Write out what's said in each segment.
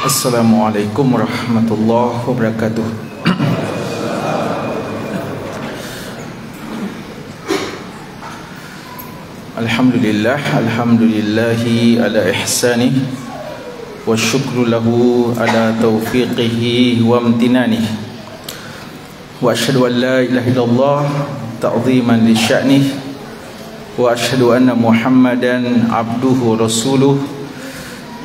Assalamualaikum warahmatullahi wabarakatuh. Alhamdulillahi ala ihsanih wa syukru lahu ala taufiqihi wa amtinani. Wa asyhadu an la ilaha illallah ta'ziman li sya'nih wa asyhadu anna Muhammadan abduhu rasuluh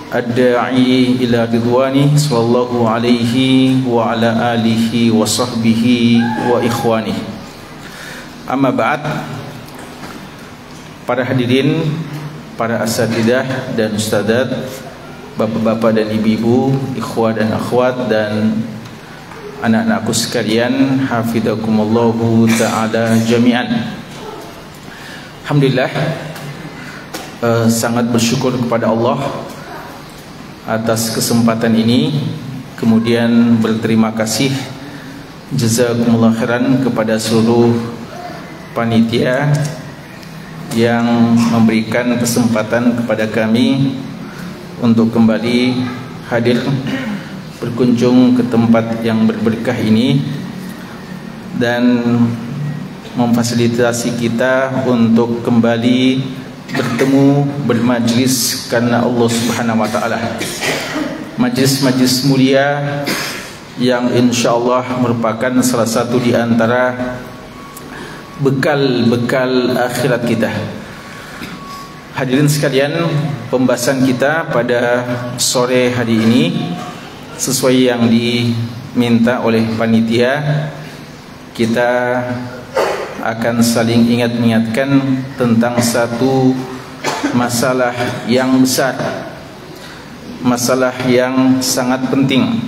ad-da'i ila ridwani sallallahu alaihi wa ala alihi wa sahbihi wa ikhwani. Amma ba'd. Para hadirin, para asatidah dan ustadzat, bapak-bapak dan ibu-ibu, ikhwah dan akhwat, dan anak-anakku sekalian, hafizakumullahu ta'ala jami'an. Alhamdulillah, sangat bersyukur kepada Allah atas kesempatan ini. Kemudian berterima kasih jazakumullah khairan kepada seluruh panitia yang memberikan kesempatan kepada kami untuk kembali hadir berkunjung ke tempat yang berberkah ini dan memfasilitasi kita untuk kembali bertemu bermajlis karena Allah Subhanahu wa taala. Majlis-majlis mulia yang insyaallah merupakan salah satu di antara bekal-bekal akhirat kita. Hadirin sekalian, pembahasan kita pada sore hari ini sesuai yang diminta oleh panitia, kita akan saling ingat-ingatkan tentang satu masalah yang besar, masalah yang sangat penting,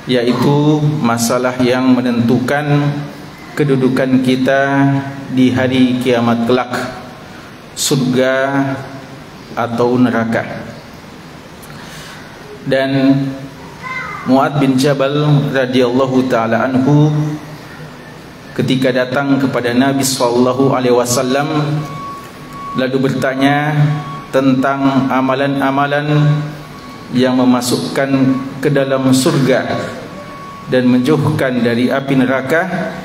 yaitu masalah yang menentukan kedudukan kita di hari kiamat kelak, surga atau neraka. Dan Mu'adz bin Jabal radhiyallahu taala anhu ketika datang kepada Nabi sallallahu alaihi wasallam lalu bertanya tentang amalan-amalan yang memasukkan ke dalam surga dan menjauhkan dari api neraka,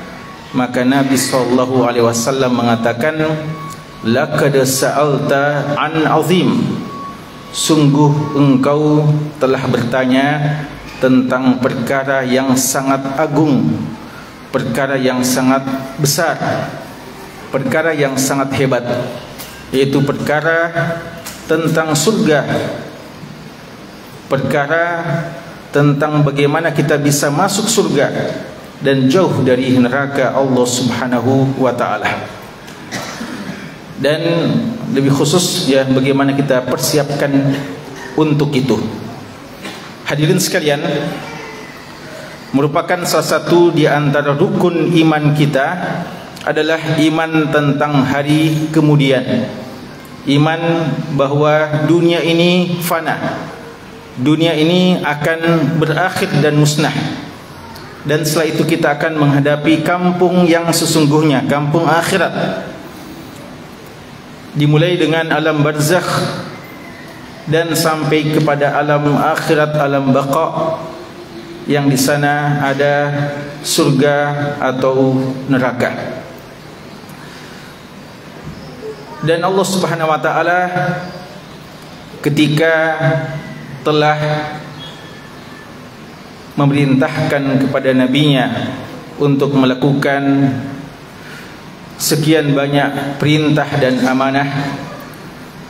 maka Nabi sallallahu alaihi wasallam mengatakan, laqad sa'alta an azim, sungguh engkau telah bertanya tentang perkara yang sangat agung, perkara yang sangat besar, perkara yang sangat hebat, yaitu perkara tentang surga, perkara tentang bagaimana kita bisa masuk surga dan jauh dari neraka Allah Subhanahu wa taala. Dan lebih khusus ya, bagaimana kita persiapkan untuk itu. Hadirin sekalian, merupakan salah satu di antara rukun iman kita adalah iman tentang hari kemudian. Iman bahwa dunia ini fana, dunia ini akan berakhir dan musnah, dan setelah itu kita akan menghadapi kampung yang sesungguhnya, kampung akhirat, dimulai dengan alam barzakh dan sampai kepada alam akhirat, alam baqa, yang di sana ada surga atau neraka. Dan Allah Subhanahu wa taala ketika telah memerintahkan kepada nabinya untuk melakukan sekian banyak perintah dan amanah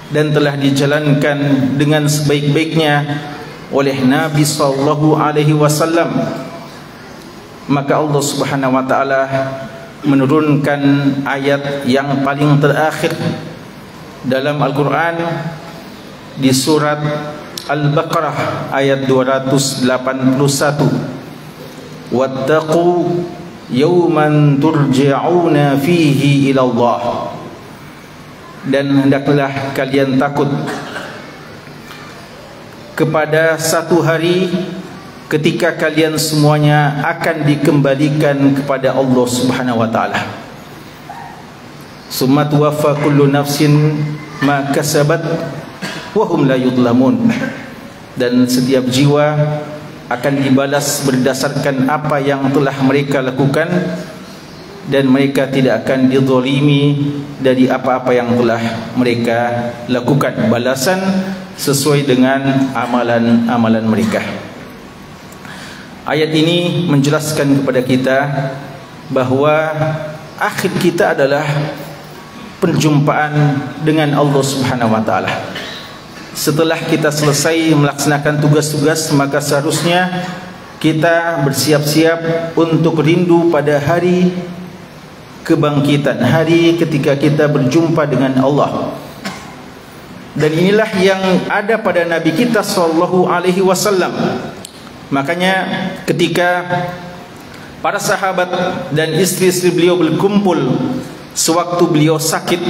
dan telah dijalankan dengan sebaik-baiknya oleh Nabi sallallahu alaihi wasallam, maka Allah Subhanahu wa taala menurunkan ayat yang paling terakhir dalam Al-Qur'an di surat Al-Baqarah ayat 281, wattaqu yawman turja'una fihi ila Allah, dan hendaklah kalian takut kepada satu hari ketika kalian semuanya akan dikembalikan kepada Allah Subhanahu wa taala. Summa tuwaffa kullu nafsin ma kasabat wa hum la yudlamun. dan setiap jiwa akan dibalas berdasarkan apa yang telah mereka lakukan, dan mereka tidak akan dizalimi dari apa-apa yang telah mereka lakukan. Balasan sesuai dengan amalan-amalan mereka. Ayat ini menjelaskan kepada kita bahawa akhir kita adalah perjumpaan dengan Allah Subhanahu wa taala. Setelah kita selesai melaksanakan tugas-tugas, maka seharusnya kita bersiap-siap untuk rindu pada hari kebangkitan, hari ketika kita berjumpa dengan Allah. Dan inilah yang ada pada Nabi kita sallallahu alaihi wasallam. Makanya ketika para sahabat dan istri-istri beliau berkumpul sewaktu beliau sakit,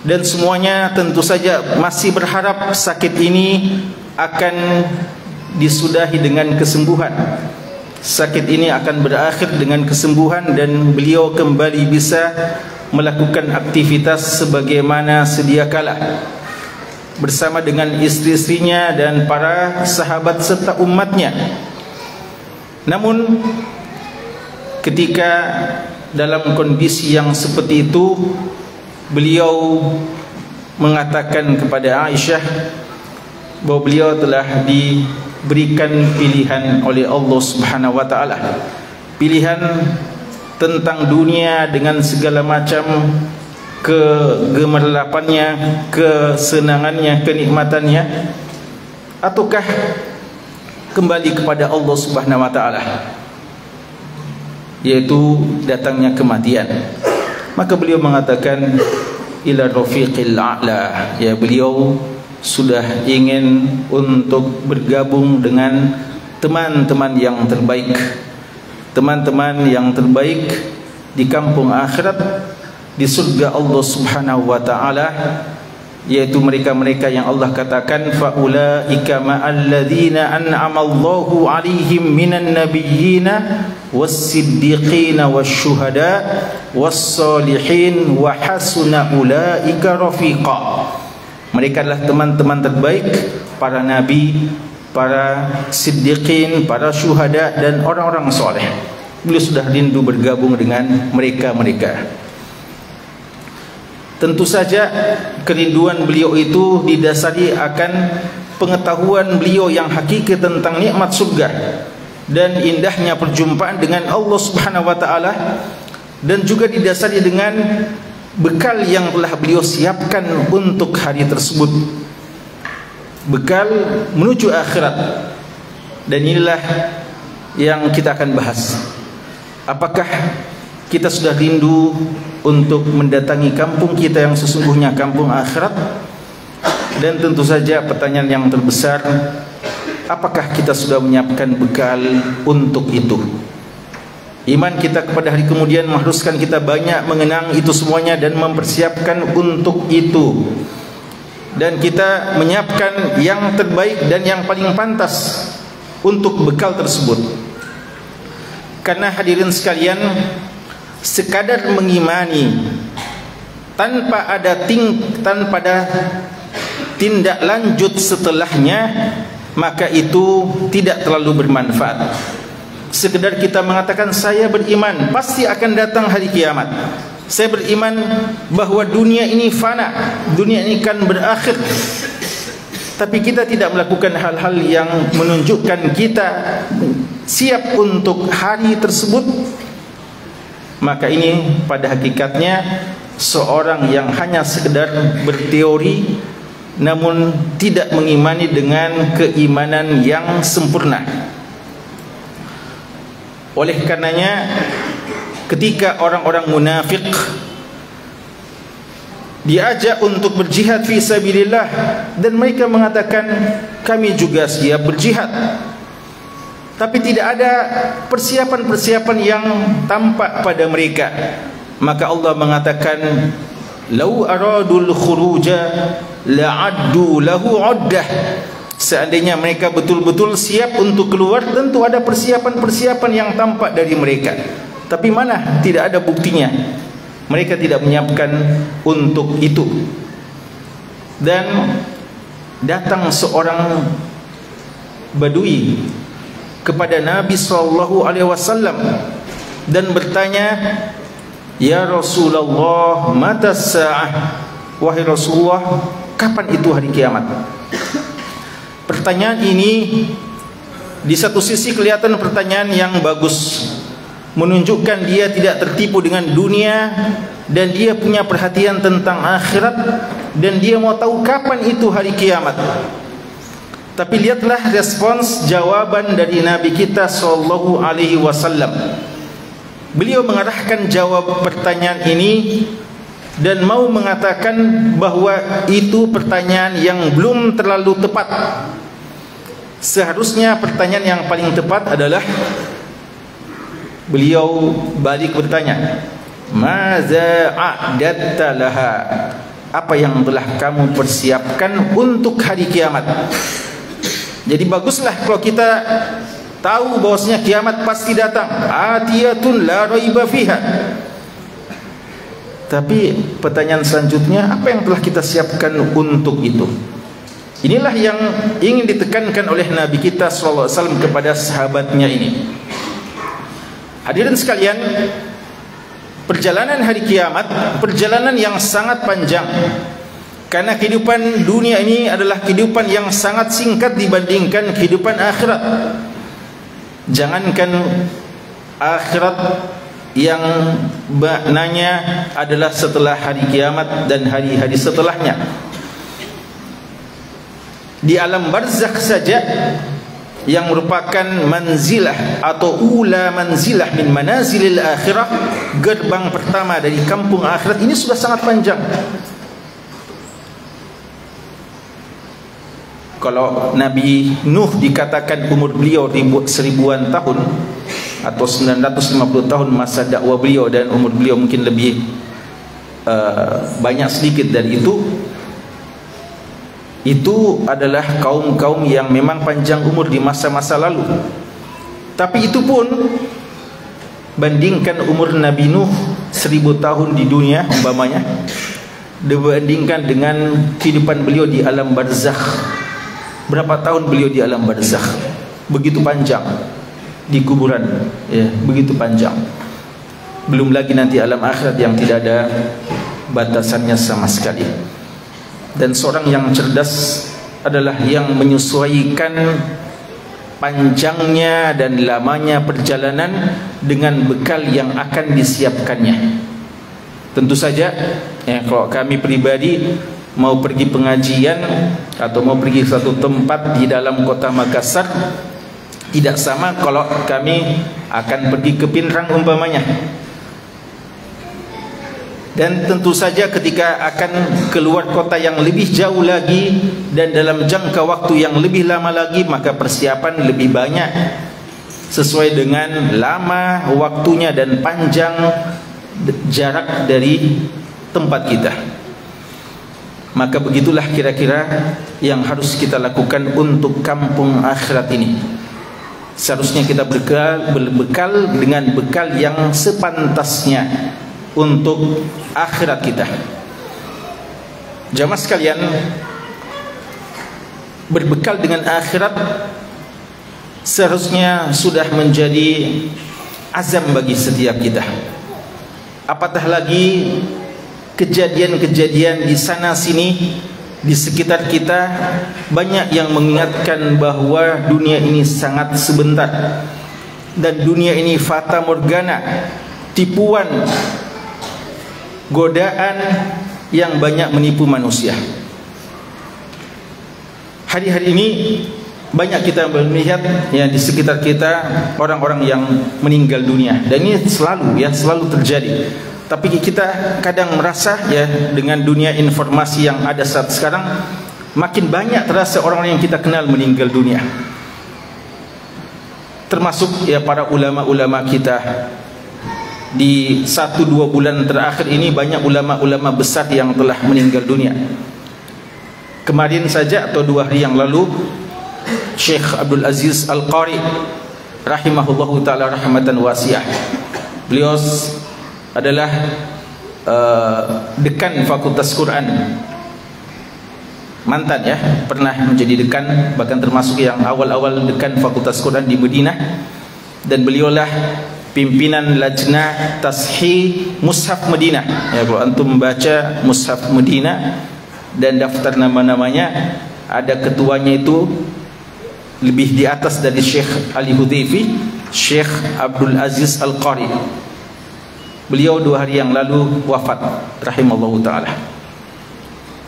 dan semuanya tentu saja masih berharap sakit ini akan disudahi dengan kesembuhan. Sakit ini akan berakhir dengan kesembuhan dan beliau kembali bisa melakukan aktivitas sebagaimana sedia kala bersama dengan istri-istrinya dan para sahabat serta umatnya. Namun ketika dalam kondisi yang seperti itu, beliau mengatakan kepada Aisyah bahawa beliau telah diberikan pilihan oleh Allah Subhanahu wa taala. Pilihan tentang dunia dengan segala macam kegemerlapannya, kesenangannya, kenikmatannya, ataukah kembali kepada Allah Subhanahu wa taala, yaitu datangnya kematian. Maka beliau mengatakan ila rafiqil a'la, ya, beliau sudah ingin untuk bergabung dengan teman-teman yang terbaik, teman-teman yang terbaik di kampung akhirat, di surga Allah Subhanahu wa taala, yaitu mereka-mereka yang Allah katakan faulaika ma'alladzina an'amallahu 'alaihim minan nabiyyina was-siddiqina wasyuhada was-solihin wa hasuna ulaika rafiqa. Mereka adalah teman-teman terbaik, para nabi, para siddiqin, para syuhada dan orang-orang soleh. Beliau sudah rindu bergabung dengan mereka-mereka. Tentu saja kerinduan beliau itu didasari akan pengetahuan beliau yang hakiki tentang nikmat surga dan indahnya perjumpaan dengan Allah Subhanahu wa taala, dan juga didasari dengan bekal yang telah beliau siapkan untuk hari tersebut, bekal menuju akhirat. Dan inilah yang kita akan bahas. Apakah kita sudah rindu untuk mendatangi kampung kita yang sesungguhnya, kampung akhirat? Dan tentu saja pertanyaan yang terbesar, apakah kita sudah menyiapkan bekal untuk itu? Iman kita kepada hari kemudian mengharuskan kita banyak mengenang itu semuanya dan mempersiapkan untuk itu. Dan kita menyiapkan yang terbaik dan yang paling pantas untuk bekal tersebut. Karena hadirin sekalian, sekadar mengimani tanpa ada tindak lanjut setelahnya, maka itu tidak terlalu bermanfaat. Sekedar kita mengatakan saya beriman pasti akan datang hari kiamat, saya beriman bahwa dunia ini fana, dunia ini kan berakhir, tapi kita tidak melakukan hal-hal yang menunjukkan kita siap untuk hari tersebut, maka ini pada hakikatnya seorang yang hanya sekedar berteori namun tidak mengimani dengan keimanan yang sempurna. Oleh karenanya ketika orang-orang munafik diajak untuk berjihad fi sabilillah dan mereka mengatakan kami juga siap berjihad, tapi tidak ada persiapan-persiapan yang tampak pada mereka, maka Allah mengatakan lau aradul khuruja la'addu lahu 'uddah. Seandainya mereka betul-betul siap untuk keluar, tentu ada persiapan-persiapan yang tampak dari mereka. Tapi mana? Tidak ada buktinya. Mereka tidak menyiapkan untuk itu. Dan datang seorang Badui kepada Nabi SAW dan bertanya, "Ya Rasulullah, mata sa'ah?" Wahai Rasulullah, kapan itu hari kiamat? Pertanyaan ini di satu sisi kelihatan pertanyaan yang bagus, menunjukkan dia tidak tertipu dengan dunia dan dia punya perhatian tentang akhirat dan dia mau tahu kapan itu hari kiamat. Tapi lihatlah respons jawaban dari Nabi kita sallallahu alaihi wasallam. Beliau mengarahkan jawab pertanyaan ini dan mau mengatakan bahwa itu pertanyaan yang belum terlalu tepat. Seharusnya pertanyaan yang paling tepat adalah beliau balik bertanya, "Maza a'datta laha?" Apa yang telah kamu persiapkan untuk hari kiamat? Jadi baguslah kalau kita tahu bahwasanya kiamat pasti datang, atiyatun la raiba fiha. Tapi pertanyaan selanjutnya, apa yang telah kita siapkan untuk itu? Inilah yang ingin ditekankan oleh Nabi kita SAW kepada sahabatnya ini. Hadirin sekalian, perjalanan hari kiamat, perjalanan yang sangat panjang. Karena kehidupan dunia ini adalah kehidupan yang sangat singkat dibandingkan kehidupan akhirat. Jangankan akhirat yang maknanya adalah setelah hari kiamat dan hari-hari setelahnya. Di alam barzakh saja yang merupakan manzilah atau ula manzilah min manazilil akhirah, gerbang pertama dari kampung akhirat, ini sudah sangat panjang. Kalau Nabi Nuh dikatakan umur beliau seribuan tahun atau 950 tahun masa dakwah beliau, dan umur beliau mungkin lebih banyak sedikit dari itu adalah kaum-kaum yang memang panjang umur di masa-masa lalu. Tapi itu pun bandingkan umur Nabi Nuh 1000 tahun di dunia umpamanya, dibandingkan dengan kehidupan beliau di alam barzakh. Berapa tahun beliau di alam barzakh? Begitu panjang. Di kuburan, ya, begitu panjang. Belum lagi nanti alam akhirat yang tidak ada batasannya sama sekali. Dan seorang yang cerdas adalah yang menyesuaikan panjangnya dan lamanya perjalanan dengan bekal yang akan disiapkannya. Tentu saja, ya, kalau kami pribadi mau pergi pengajian atau mau pergi ke suatu tempat di dalam kota Makassar, tidak sama kalau kami akan pergi ke Pinrang umpamanya. Dan tentu saja ketika akan keluar kota yang lebih jauh lagi dan dalam jangka waktu yang lebih lama lagi, maka persiapan lebih banyak sesuai dengan lama waktunya dan panjang jarak dari tempat kita. Maka begitulah kira-kira yang harus kita lakukan untuk kampung akhirat ini. Seharusnya kita berbekal dengan bekal yang sepantasnya untuk akhirat kita. Jamaah sekalian, berbekal dengan akhirat seharusnya sudah menjadi azam bagi setiap kita. Apatah lagi kejadian-kejadian di sana sini di sekitar kita banyak yang mengingatkan bahwa dunia ini sangat sebentar dan dunia ini fata morgana, tipuan, godaan yang banyak menipu manusia. Hari-hari ini banyak kita melihat ya di sekitar kita orang-orang yang meninggal dunia, dan ini selalu terjadi. Tapi kita kadang merasa ya dengan dunia informasi yang ada saat sekarang, makin banyak terasa orang-orang yang kita kenal meninggal dunia. Termasuk ya para ulama-ulama kita. Di 1-2 bulan terakhir ini banyak ulama-ulama besar yang telah meninggal dunia. Kemarin saja atau 2 hari yang lalu, Syekh Abdul Aziz Al-Qari rahimahullahu ta'ala rahmatan wasi'ah. Beliau adalah dekan Fakultas Quran mantan ya, pernah menjadi dekan, bahkan termasuk yang awal-awal dekan Fakultas Quran di Madinah, dan beliaulah pimpinan Lajnah Tashih Mushaf Madinah. Ya, kalau antum membaca Mushaf Madinah dan daftar nama-namanya, ada ketuanya itu lebih di atas dari Syekh Ali Hudhaifi, Syekh Abdul Aziz Al-Qari. Beliau 2 hari yang lalu wafat, rahimallahu ta'ala.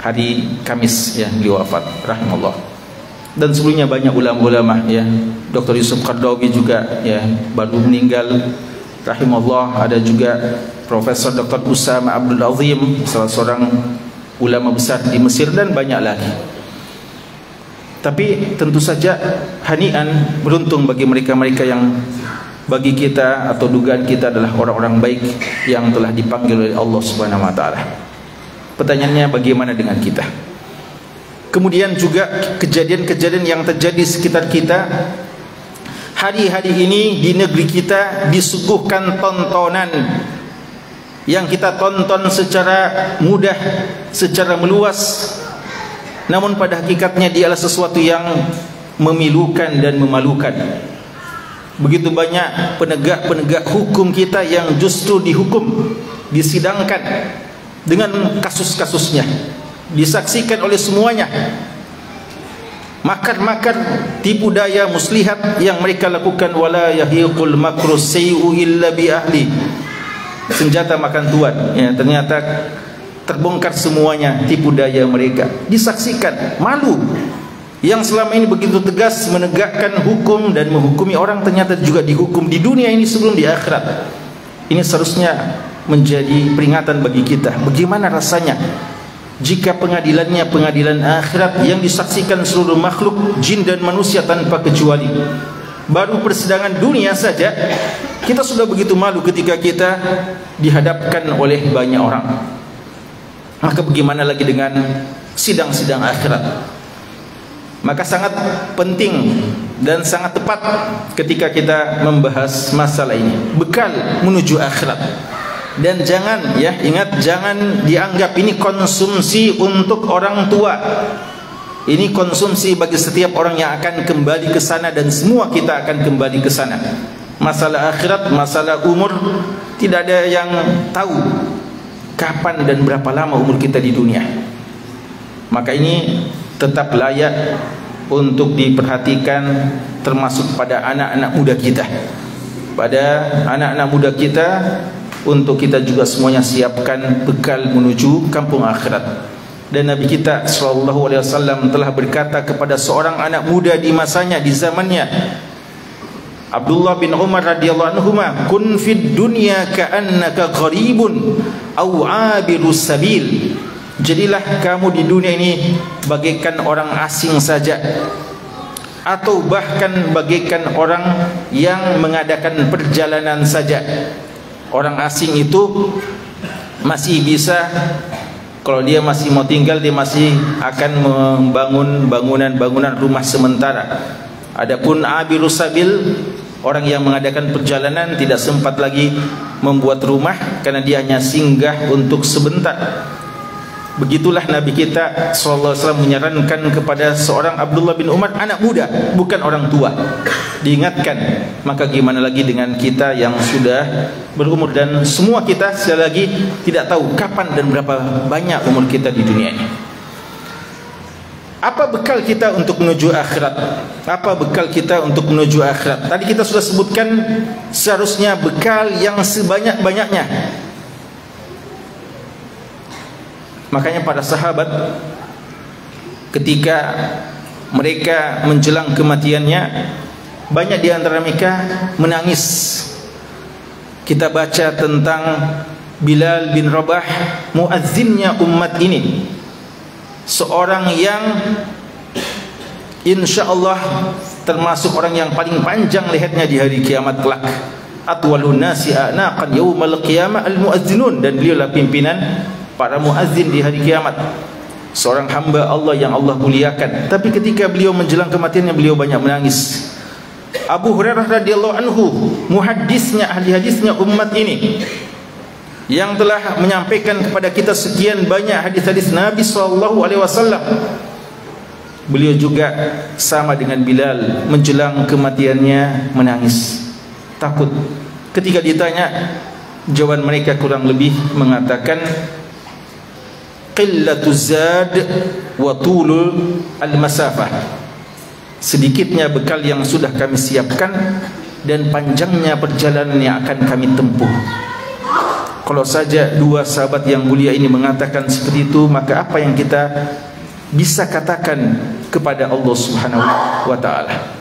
Hari Kamis ya, beliau wafat, rahimallah. Dan sebelumnya banyak ulama-ulama ya, Dr. Yusuf Qardawi juga ya baru meninggal, rahimallah. Ada juga Profesor Dr. Usama Abdul Azim, salah seorang ulama besar di Mesir, dan banyak lagi. Tapi tentu saja hanian, beruntung bagi mereka-mereka yang bagi kita atau dugaan kita adalah orang-orang baik yang telah dipanggil oleh Allah Subhanahu wa taala. Pertanyaannya, bagaimana dengan kita? Kemudian juga kejadian-kejadian yang terjadi di sekitar kita. Hari-hari ini di negeri kita disuguhkan tontonan yang kita tonton secara mudah, secara meluas, namun pada hakikatnya dia adalah sesuatu yang memilukan dan memalukan. Begitu banyak penegak-penegak hukum kita yang justru dihukum, disidangkan dengan kasus-kasusnya, disaksikan oleh semuanya. Makar-makar, tipu daya, muslihat yang mereka lakukan, wala yahiqul makru sayyi'u illa bi ahli. Senjata makan tuan ya, ternyata terbongkar semuanya tipu daya mereka, disaksikan. Malu. Yang selama ini begitu tegas menegakkan hukum dan menghukumi orang, ternyata juga dihukum di dunia ini sebelum di akhirat. Ini seharusnya menjadi peringatan bagi kita. Bagaimana rasanya jika pengadilannya pengadilan akhirat yang disaksikan seluruh makhluk, jin dan manusia tanpa kecuali. Baru persidangan dunia saja kita sudah begitu malu ketika kita dihadapkan oleh banyak orang. Maka bagaimana lagi dengan sidang-sidang akhirat? Maka sangat penting dan sangat tepat ketika kita membahas masalah ini, bekal menuju akhirat. Dan jangan ya, ingat, jangan dianggap ini konsumsi untuk orang tua. Ini konsumsi bagi setiap orang yang akan kembali ke sana, dan semua kita akan kembali ke sana. Masalah akhirat, masalah umur, tidak ada yang tahu kapan dan berapa lama umur kita di dunia. Maka ini tetap layak untuk diperhatikan, termasuk pada anak-anak muda kita. Pada anak-anak muda kita, untuk kita juga semuanya siapkan bekal menuju kampung akhirat. Dan Nabi kita SAW telah berkata kepada seorang anak muda di masanya, di zamannya, Abdullah bin Umar radhiyallahu anhuma, kun fid dunya ka'annaka gharibun aw 'abirus sabil. Jadilah kamu di dunia ini bagaikan orang asing saja, atau bahkan bagaikan orang yang mengadakan perjalanan saja. Orang asing itu masih bisa, kalau dia masih mau tinggal, dia masih akan membangun bangunan-bangunan rumah sementara. Adapun abirus sabil, orang yang mengadakan perjalanan, tidak sempat lagi membuat rumah karena dia hanya singgah untuk sebentar. Begitulah Nabi kita SAW menyarankan kepada seorang Abdullah bin Umar, anak muda, bukan orang tua, diingatkan. Maka gimana lagi dengan kita yang sudah berumur, dan semua kita sekali lagi tidak tahu kapan dan berapa banyak umur kita di dunia ini. Apa bekal kita untuk menuju akhirat? Apa bekal kita untuk menuju akhirat? Tadi kita sudah sebutkan seharusnya bekal yang sebanyak-banyaknya. Makanya para sahabat ketika mereka menjelang kematiannya, banyak di antara mereka menangis. Kita baca tentang Bilal bin Rabah, muazzinnya umat ini, seorang yang insyaallah termasuk orang yang paling panjang lehernya di hari kiamat kelak. Atwalun nasi a'naqan yaumal qiyamah al-muazzinun, dan beliaulah pimpinan para muazzin di hari kiamat. Seorang hamba Allah yang Allah muliakan. Tapi ketika beliau menjelang kematiannya, beliau banyak menangis. Abu Hurairah radhiyallahu anhu, muhaddisnya, ahli hadisnya umat ini, yang telah menyampaikan kepada kita sekian banyak hadis-hadis Nabi SAW, beliau juga sama dengan Bilal, menjelang kematiannya menangis, takut. Ketika ditanya, jawaban mereka kurang lebih mengatakan qillatuz zad wa tulul al-masafah, sedikitnya bekal yang sudah kami siapkan dan panjangnya perjalanan yang akan kami tempuh. Kalau saja dua sahabat yang mulia ini mengatakan seperti itu, maka apa yang kita bisa katakan kepada Allah Subhanahu wa ta'ala?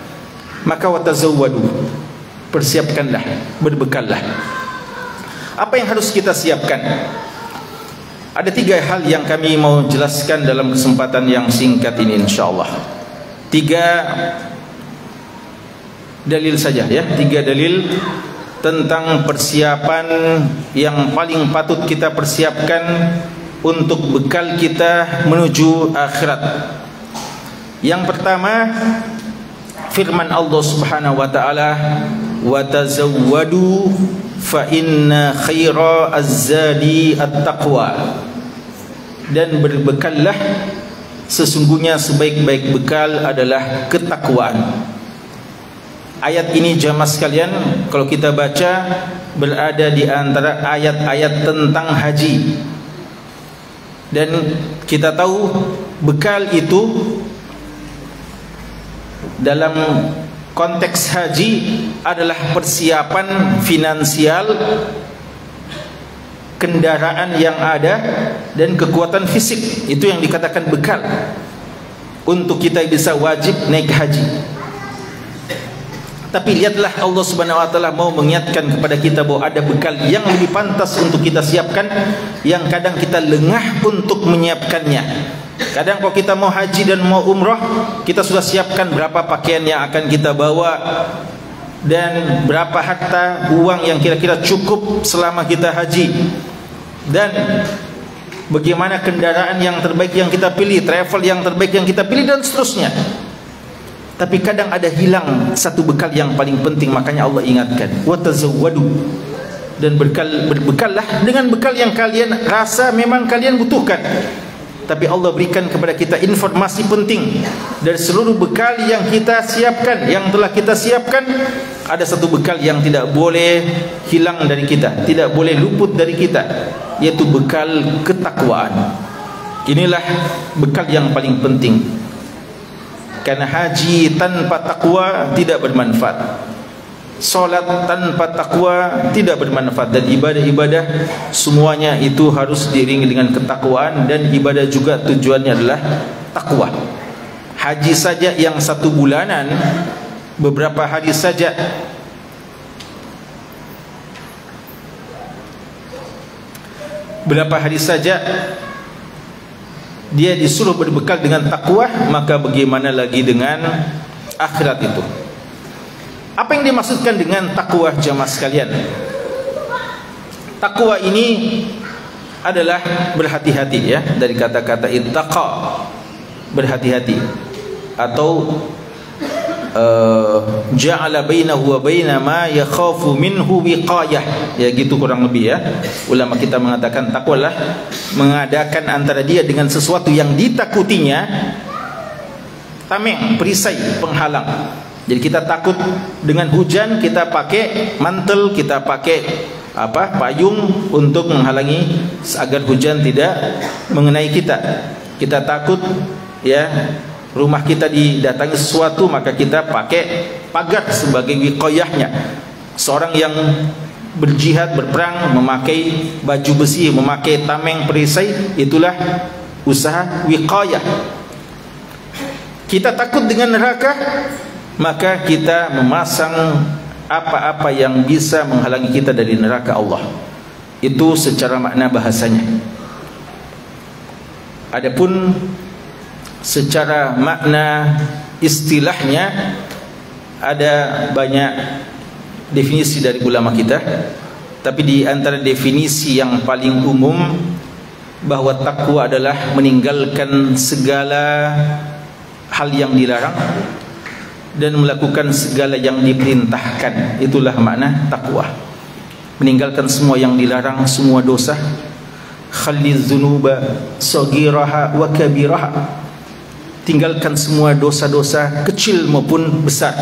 Maka watazawwadu, persiapkanlah, berbekallah. Apa yang harus kita siapkan? Ada 3 hal yang kami mau jelaskan dalam kesempatan yang singkat ini, insyaAllah. 3 dalil saja ya, 3 dalil tentang persiapan yang paling patut kita persiapkan untuk bekal kita menuju akhirat. Yang pertama, firman Allah Subhanahu wa ta'ala, wa tazawwadu fa inna khaira az-zadi at-taqwa, dan berbekallah, sesungguhnya sebaik-baik bekal adalah ketakwaan. Ayat ini jamaah sekalian, kalau kita baca, berada di antara ayat-ayat tentang haji. Dan kita tahu bekal itu dalam konteks haji adalah persiapan finansial, kendaraan yang ada, dan kekuatan fisik. Itu yang dikatakan bekal untuk kita bisa wajib naik haji. Tapi lihatlah, Allah Subhanahu wa ta'ala mau mengingatkan kepada kita bahwa ada bekal yang lebih pantas untuk kita siapkan, yang kadang kita lengah untuk menyiapkannya. Kadang kalau kita mau haji dan mau umrah, kita sudah siapkan berapa pakaian yang akan kita bawa, dan berapa harta uang yang kira-kira cukup selama kita haji, dan bagaimana kendaraan yang terbaik yang kita pilih, travel yang terbaik yang kita pilih, dan seterusnya. Tapi kadang ada hilang satu bekal yang paling penting. Makanya Allah ingatkan, wa tazawwadu, dan berbekallah dengan bekal yang kalian rasa memang kalian butuhkan. Tapi Allah berikan kepada kita informasi penting. Dari seluruh bekal yang kita siapkan, yang telah kita siapkan, ada satu bekal yang tidak boleh hilang dari kita, tidak boleh luput dari kita, yaitu bekal ketakwaan. Inilah bekal yang paling penting. Karena haji tanpa takwa tidak bermanfaat, solat tanpa takwa tidak bermanfaat, dan ibadah-ibadah semuanya itu harus diiringi dengan ketakwaan, dan ibadah juga tujuannya adalah takwa. Haji saja yang 1 bulanan, beberapa hari saja dia disuruh berbekal dengan takwa, maka bagaimana lagi dengan akhirat itu? Apa yang dimaksudkan dengan takwa, jamaah sekalian? Takwa ini adalah berhati-hati ya, dari kata-kata ittaqa, berhati-hati, atau ja'ala bainahu wa baina ma yakhafu minhu wiqayah, ya gitu kurang lebih ya. Ulama kita mengatakan takwalah mengadakan antara dia dengan sesuatu yang ditakutinya tameng, perisai, penghalang. Jadi kita takut dengan hujan, kita pakai mantel, kita pakai payung untuk menghalangi agar hujan tidak mengenai kita. Kita takut ya, rumah kita didatangi sesuatu, maka kita pakai pagar sebagai wiqayahnya. Seorang yang berjihad, berperang, memakai baju besi, memakai tameng, perisai, itulah usaha wiqayah. Kita takut dengan neraka, maka kita memasang apa-apa yang bisa menghalangi kita dari neraka Allah. Itu secara makna bahasanya. Adapun secara makna istilahnya, ada banyak definisi dari ulama kita, tapi di antara definisi yang paling umum, bahwa takwa adalah meninggalkan segala hal yang dilarang dan melakukan segala yang diperintahkan. Itulah makna takwa. Meninggalkan semua yang dilarang, semua dosa. Khalidz dzunuba saghiraha wa kabiraha. tinggalkan semua dosa-dosa kecil maupun besar.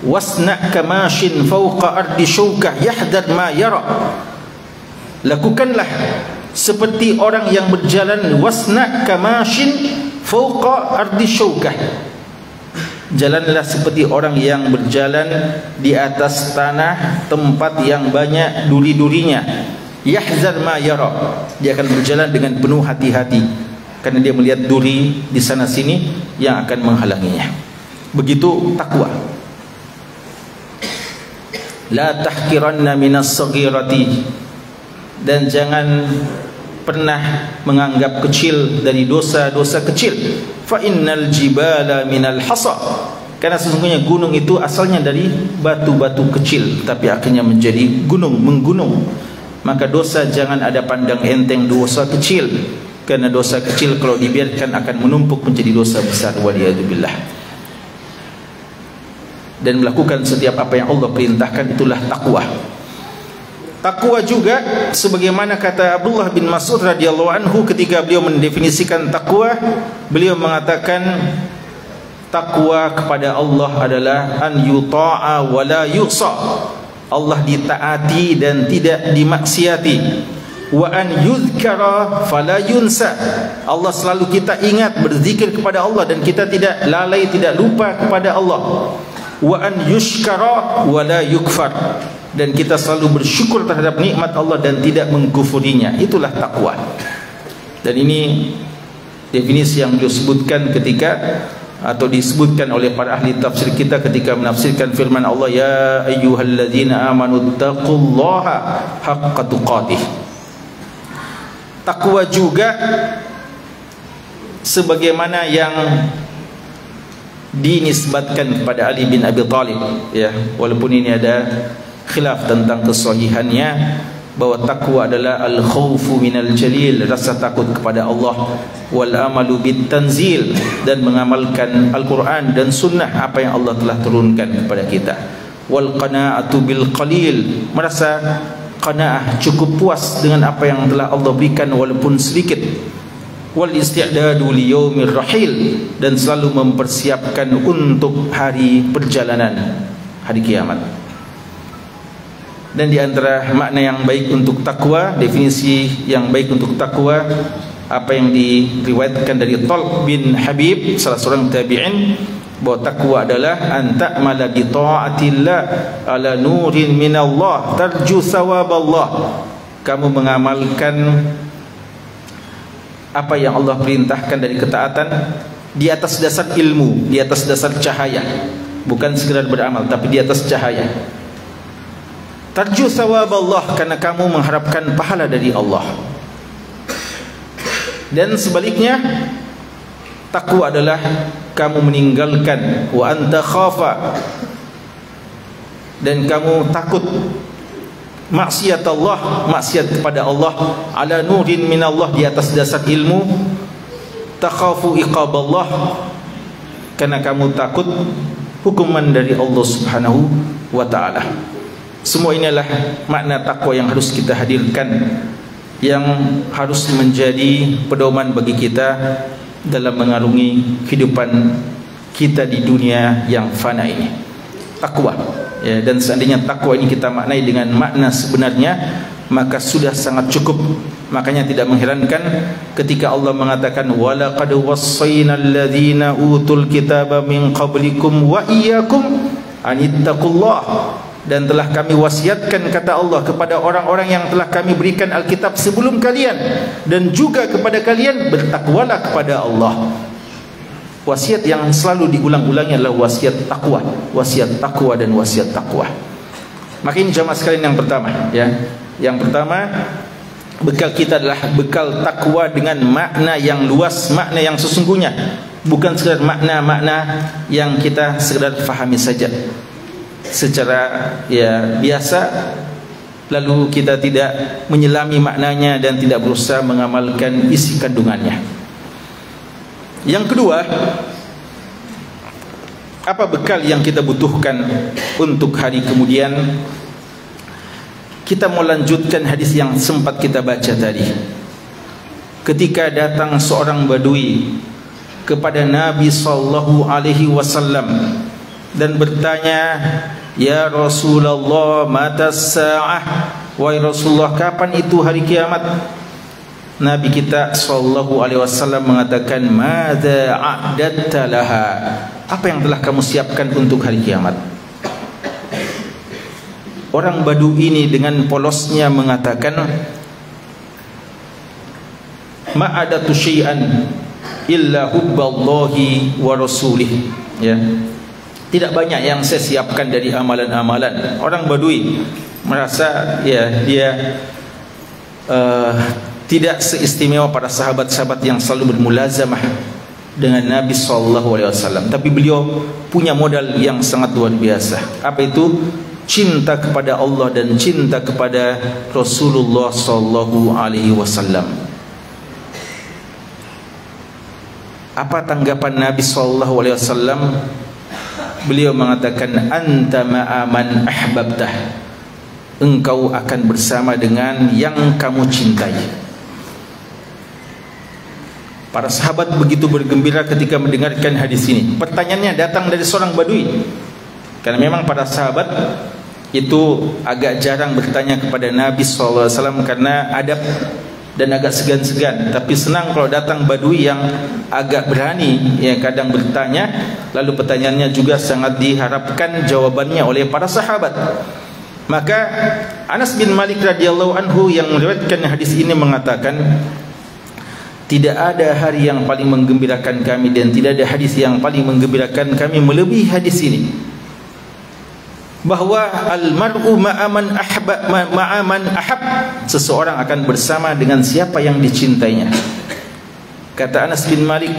Wasna kamashin fawqa ardi syukah yahdar ma yara. Lakukanlah seperti orang yang berjalan, wasna kamashin fawqa ardi syukah, jalanlah seperti orang yang berjalan di atas tanah tempat yang banyak duri-durinya. Yahzar ma yara, dia akan berjalan dengan penuh hati-hati karena dia melihat duri di sana sini yang akan menghalanginya. Begitu takwa. La tahqiranna minas saghirati, dan jangan pernah menganggap kecil dari dosa-dosa kecil. Fa innal jibala minal hasa, karena sesungguhnya gunung itu asalnya dari batu-batu kecil tapi akhirnya menjadi gunung, menggunung. Maka dosa jangan ada pandang enteng dosa kecil, karena dosa kecil kalau dibiarkan akan menumpuk menjadi dosa besar, waliyadzubillah. Dan melakukan setiap apa yang Allah perintahkan, itulah takwa. Takwa juga sebagaimana kata Abdullah bin Mas'ud radhiyallahu anhu ketika beliau mendefinisikan takwa, beliau mengatakan takwa kepada Allah adalah an yuta'a wa la yu'sa, Allah ditaati dan tidak dimaksiati. Wa an yuzkara fala yunsa, Allah selalu kita ingat, berzikir kepada Allah dan kita tidak lalai, tidak lupa kepada Allah. Wa an yushkara wa la yukfar, dan kita selalu bersyukur terhadap nikmat Allah dan tidak mengkufurinya. Itulah takwa. Dan ini definisi yang beliau sebutkan ketika, atau disebutkan oleh para ahli tafsir kita ketika menafsirkan firman Allah, ya ayyuhalladzina amanu taqullaha haqqa tuqatih. Takwa juga sebagaimana yang dinisbatkan kepada Ali bin Abi Thalib, ya, walaupun ini ada khilaf tentang kesahihannya, bahwa takwa adalah al-khawfu minal jalil, rasa takut kepada Allah, wal amalu bit tanzil, dan mengamalkan Al-Quran dan sunnah apa yang Allah telah turunkan kepada kita, wal qana'atu bil qalil, merasa qanaah, cukup puas dengan apa yang telah Allah berikan walaupun sedikit, wal isti'dadu li yaumir rahil, dan selalu mempersiapkan untuk hari perjalanan, hari kiamat. Dan di antara makna yang baik untuk takwa, definisi yang baik untuk takwa, apa yang diriwayatkan dari Talq bin Habib, salah seorang tabi'in, bahwa takwa adalah an ta'mala bi ta'atillah ala nurin minallah tarju thawaballah, kamu mengamalkan apa yang Allah perintahkan dari ketaatan di atas dasar ilmu, di atas dasar cahaya, bukan sekedar beramal tapi di atas cahaya. Tarju thawaballah, karena kamu mengharapkan pahala dari Allah. Dan sebaliknya, takwa adalah kamu meninggalkan wa anta khafa, dan kamu takut maksiat Allah, maksiat kepada Allah, ala nurin minallah, di atas dasar ilmu, takhafu iqaballah, karena kamu takut hukuman dari Allah Subhanahu wa ta'ala. Semua inilah makna takwa yang harus kita hadirkan, yang harus menjadi pedoman bagi kita dalam mengarungi kehidupan kita di dunia yang fana ini. Takwa, ya, dan seandainya takwa ini kita maknai dengan makna sebenarnya, maka sudah sangat cukup. Makanya tidak mengherankan ketika Allah mengatakan walaqad wassayna alladzina utul kitaba min qablikum wa iyyakum anittaqullah, dan telah kami wasiatkan, kata Allah, kepada orang-orang yang telah kami berikan Alkitab sebelum kalian, dan juga kepada kalian, bertakwalah kepada Allah. Wasiat yang selalu diulang-ulangi adalah wasiat takwa, wasiat takwa dan wasiat takwa. Maka ini jamaah sekalian yang pertama, ya. Yang pertama, bekal kita adalah bekal takwa dengan makna yang luas, makna yang sesungguhnya, bukan sekedar makna-makna yang kita sekedar fahami saja secara ya biasa, lalu kita tidak menyelami maknanya dan tidak berusaha mengamalkan isi kandungannya. Yang kedua, apa bekal yang kita butuhkan untuk hari kemudian? Kita mau lanjutkan hadis yang sempat kita baca tadi. Ketika datang seorang badui kepada Nabi sallallahu alaihi wasallam dan bertanya, "Ya Rasulullah, mata sa'ah?" Wahai Rasulullah, kapan itu hari kiamat? Nabi kita sallallahu alaihi wasallam mengatakan, "Madza a'datta laha?" Apa yang telah kamu siapkan untuk hari kiamat? Orang Badu ini dengan polosnya mengatakan, "Ma'adatu syai'an illa hubballahi wa rasulih." Ya. Tidak banyak yang saya siapkan dari amalan-amalan. Orang Badui merasa ya dia tidak seistimewa para sahabat-sahabat yang selalu bermulazamah dengan Nabi sallallahu alaihi wasallam, tapi beliau punya modal yang sangat luar biasa. Apa itu? Cinta kepada Allah dan cinta kepada Rasulullah sallallahu alaihi wasallam. Apa tanggapan Nabi sallallahu alaihi wasallam? Beliau mengatakan, "Anta ma'a man ahbabtah." Engkau akan bersama dengan yang kamu cintai. Para sahabat begitu bergembira ketika mendengarkan hadis ini. Pertanyaannya datang dari seorang Badui. Karena memang para sahabat itu agak jarang bertanya kepada Nabi SAW karena adab dan agak segan-segan. Tapi senang kalau datang Badui yang agak berani, yang kadang bertanya. Lalu pertanyaannya juga sangat diharapkan jawabannya oleh para sahabat. Maka Anas bin Malik radhiyallahu anhu yang meriwayatkan hadis ini mengatakan, tidak ada hari yang paling menggembirakan kami dan tidak ada hadis yang paling menggembirakan kami melebihi hadis ini, bahwa al-mar'u ma'aman ahab, seseorang akan bersama dengan siapa yang dicintainya. Kata Anas bin Malik,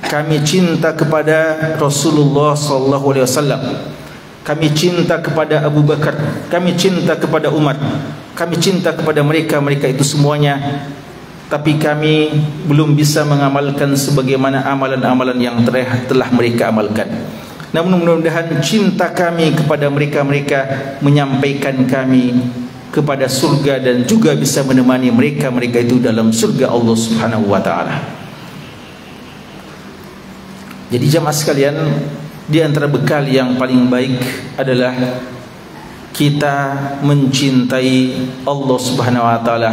kami cinta kepada Rasulullah sallallahu alaihi wasallam, kami cinta kepada Abu Bakar, kami cinta kepada Umar, kami cinta kepada mereka itu semuanya, tapi kami belum bisa mengamalkan sebagaimana amalan-amalan yang telah mereka amalkan. Namun mudah-mudahan cinta kami kepada mereka menyampaikan kami kepada surga dan juga bisa menemani mereka itu dalam surga Allah Subhanahu wa taala. Jadi jamaah sekalian, di antara bekal yang paling baik adalah kita mencintai Allah Subhanahu wa taala,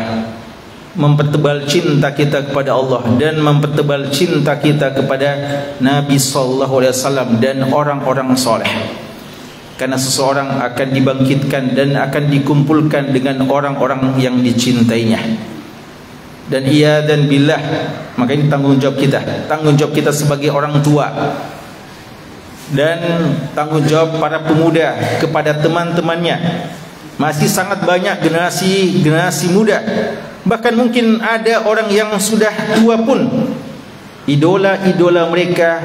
mempertebal cinta kita kepada Allah dan mempertebal cinta kita kepada Nabi sallallahu alaihi wasallam dan orang-orang soleh. Karena seseorang akan dibangkitkan dan akan dikumpulkan dengan orang-orang yang dicintainya. Dan iya dan billah, maka ini tanggung jawab kita sebagai orang tua dan tanggung jawab para pemuda kepada teman-temannya. Masih sangat banyak generasi muda, bahkan mungkin ada orang yang sudah tua pun, idola mereka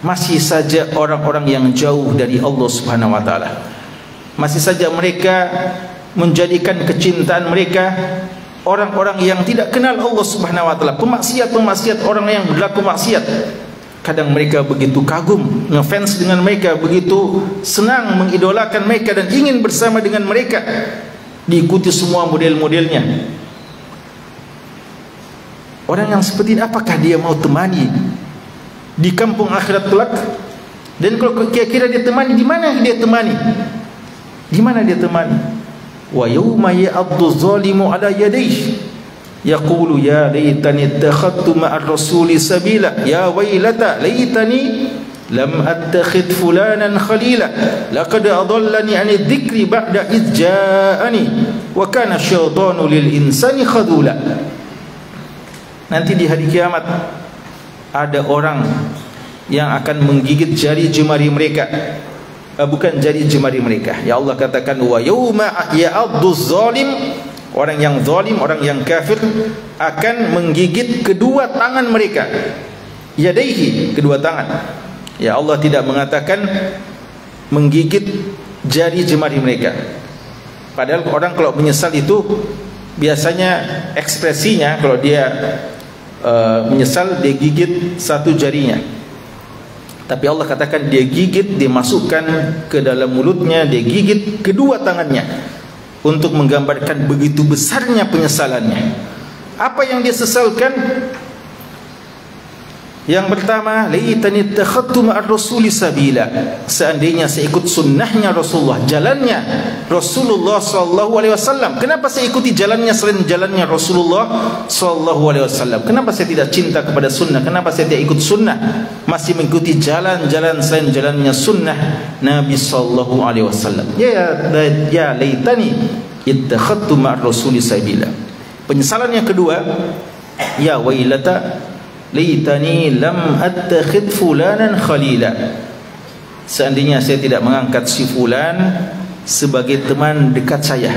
masih saja orang-orang yang jauh dari Allah Subhanahu wa taala. Masih saja mereka menjadikan kecintaan mereka orang-orang yang tidak kenal Allah Subhanahu wa taala, pemaksiat, orang yang berlaku maksiat. Kadang mereka begitu kagum, ngefans dengan mereka, begitu senang mengidolakan mereka dan ingin bersama dengan mereka, diikuti semua model-modelnya. Orang yang seperti ini, apakah dia mau temani di kampung akhirat kelak? Dan kalau kira-kira dia temani, di mana dia temani? Di mana dia temani? Wa yauma ya'addu zalimu ala yadayhi yaqulu ya laitani ittakhadtu ma'ar rasuli sabila ya wailata laitani lam attakhidh fulanan khalila laqad adallani 'ani dzikri ba'da idh ja'ani wa kana syaitanu lil insani khadula. Nanti di hari kiamat ada orang yang akan menggigit jari jemari mereka, bukan jari jemari mereka. Ya Allah katakan wa yauma ya'addu zalim, orang yang zalim, orang yang kafir akan menggigit kedua tangan mereka. Yadaihi, kedua tangan. Ya Allah tidak mengatakan menggigit jari jemari mereka. Padahal orang kalau menyesal itu biasanya ekspresinya, kalau dia menyesal, dia gigit satu jarinya. Tapi Allah katakan dia gigit, dia masukkan ke dalam mulutnya, dia gigit kedua tangannya, untuk menggambarkan begitu besarnya penyesalannya. Apa yang dia sesalkan? Yang pertama, laitani takhadtu ma'ar rasuli sabila. Seandainya saya ikut sunnahnya Rasulullah, jalannya Rasulullah sallallahu alaihi wasallam. Kenapa saya ikuti jalannya selain jalannya Rasulullah sallallahu alaihi wasallam? Kenapa saya tidak cinta kepada sunnah? Kenapa saya tidak ikut sunnah? Masih mengikuti jalan-jalan selain jalannya sunnah Nabi sallallahu alaihi wasallam. Ya laitani ittakhadtu ma'ar rasuli sabila. Penyesalan yang kedua, ya wailata laitani lam attakhidh fulanan khalila. Seandainya saya tidak mengangkat si fulan sebagai teman dekat saya.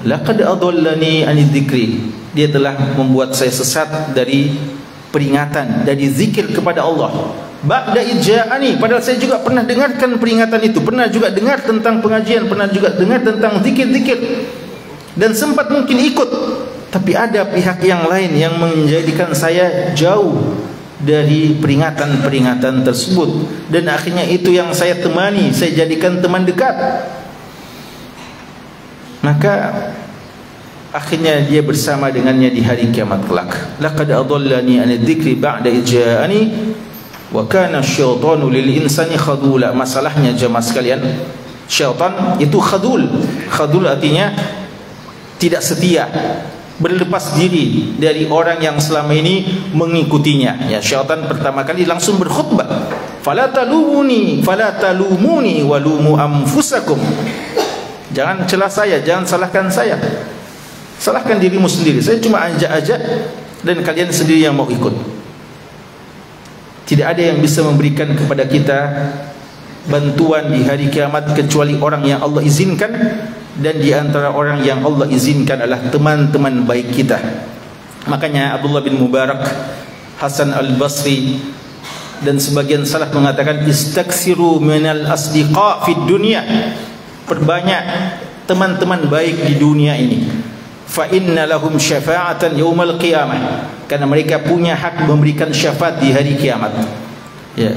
Laqad adallani anidh dzikri. Dia telah membuat saya sesat dari peringatan, dari zikir kepada Allah. Ba'da ija'ani, padahal saya juga pernah dengarkan peringatan itu, pernah juga dengar tentang pengajian, pernah juga dengar tentang zikir-zikir, dan sempat mungkin ikut. Tapi ada pihak yang lain yang menjadikan saya jauh dari peringatan-peringatan tersebut, dan akhirnya itu yang saya temani, saya jadikan teman dekat. Maka akhirnya dia bersama dengannya di hari kiamat kelak. Laqad adallani an dzikri ba'da ija'ani wa kana asyaitanu lil insani khadula. Masalahnya jemaah sekalian, syaitan itu khadul. Khadul artinya tidak setia, berlepas diri dari orang yang selama ini mengikutinya. Ya, syaitan pertama kali langsung berkhutbah, fala talumuni walumu anfusakum. Jangan celah saya, jangan salahkan saya, salahkan dirimu sendiri. Saya cuma ajak-ajak dan kalian sendiri yang mau ikut. Tidak ada yang bisa memberikan kepada kita bantuan di hari kiamat kecuali orang yang Allah izinkan. Dan di antara orang yang Allah izinkan adalah teman-teman baik kita. Makanya Abdullah bin Mubarak, Hasan al-Basri, dan sebagian salaf mengatakan istaksiru minal asdiqa fid dunya. Perbanyak teman-teman baik di dunia ini. Fa inna lahum syafa'atan yaumal qiyamah. Karena mereka punya hak memberikan syafaat di hari kiamat. Ya.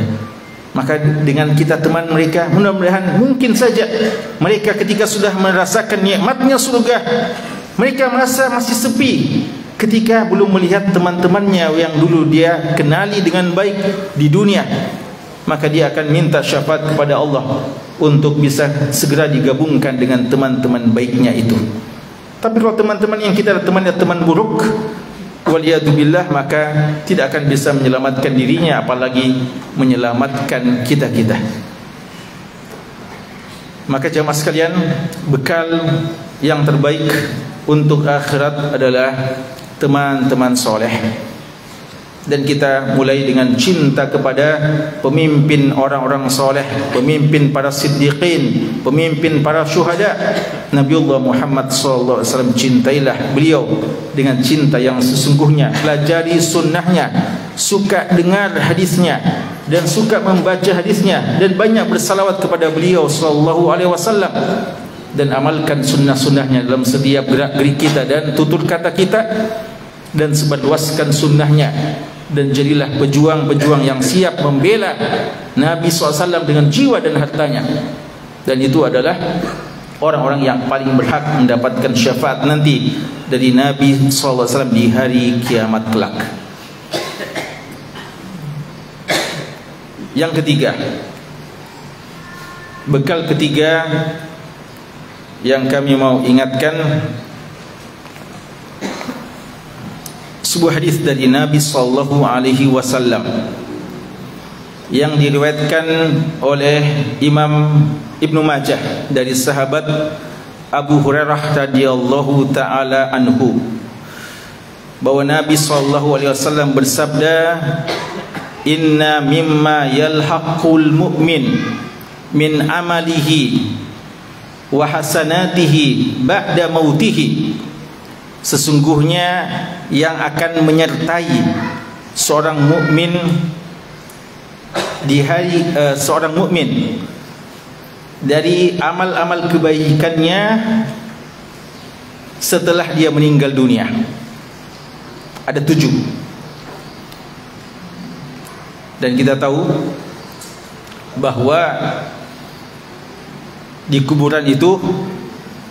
Maka dengan kita teman mereka, mudah-mudahan mungkin saja mereka ketika sudah merasakan nikmatnya surga, mereka merasa masih sepi ketika belum melihat teman-temannya yang dulu dia kenali dengan baik di dunia. Maka dia akan minta syafaat kepada Allah untuk bisa segera digabungkan dengan teman-teman baiknya itu. Tapi kalau teman-teman yang kita temannya teman buruk, waliyadzubillah, maka tidak akan bisa menyelamatkan dirinya, apalagi menyelamatkan kita-kita. Maka jemaah sekalian, bekal yang terbaik untuk akhirat adalah teman-teman soleh. Dan kita mulai dengan cinta kepada pemimpin orang-orang soleh, pemimpin para siddiqin, pemimpin para syuhada. Nabiullah Muhammad SAW, cintailah beliau dengan cinta yang sesungguhnya, pelajari sunnahnya, suka dengar hadisnya dan suka membaca hadisnya, dan banyak bersalawat kepada beliau SAW, dan amalkan sunnah-sunnahnya dalam setiap gerak-gerik kita dan tutur kata kita, dan sebarluaskan sunnahnya. Dan jadilah pejuang-pejuang yang siap membela Nabi SAW dengan jiwa dan hartanya. Dan itu adalah orang-orang yang paling berhak mendapatkan syafaat nanti dari Nabi SAW di hari kiamat kelak. Yang ketiga, bekal ketiga yang kami mau ingatkan, sebuah hadis dari Nabi sallallahu alaihi wasallam yang diriwayatkan oleh Imam Ibnu Majah dari sahabat Abu Hurairah radhiyallahu taala anhu, bahwa Nabi sallallahu alaihi wasallam bersabda, inna mimma yalhaqul mu'min min amalihi wa hasanatihi ba'da mautihi. Sesungguhnya yang akan menyertai seorang mukmin di hari seorang mukmin dari amal-amal kebaikannya setelah dia meninggal dunia ada 7. Dan kita tahu bahwa di kuburan itu,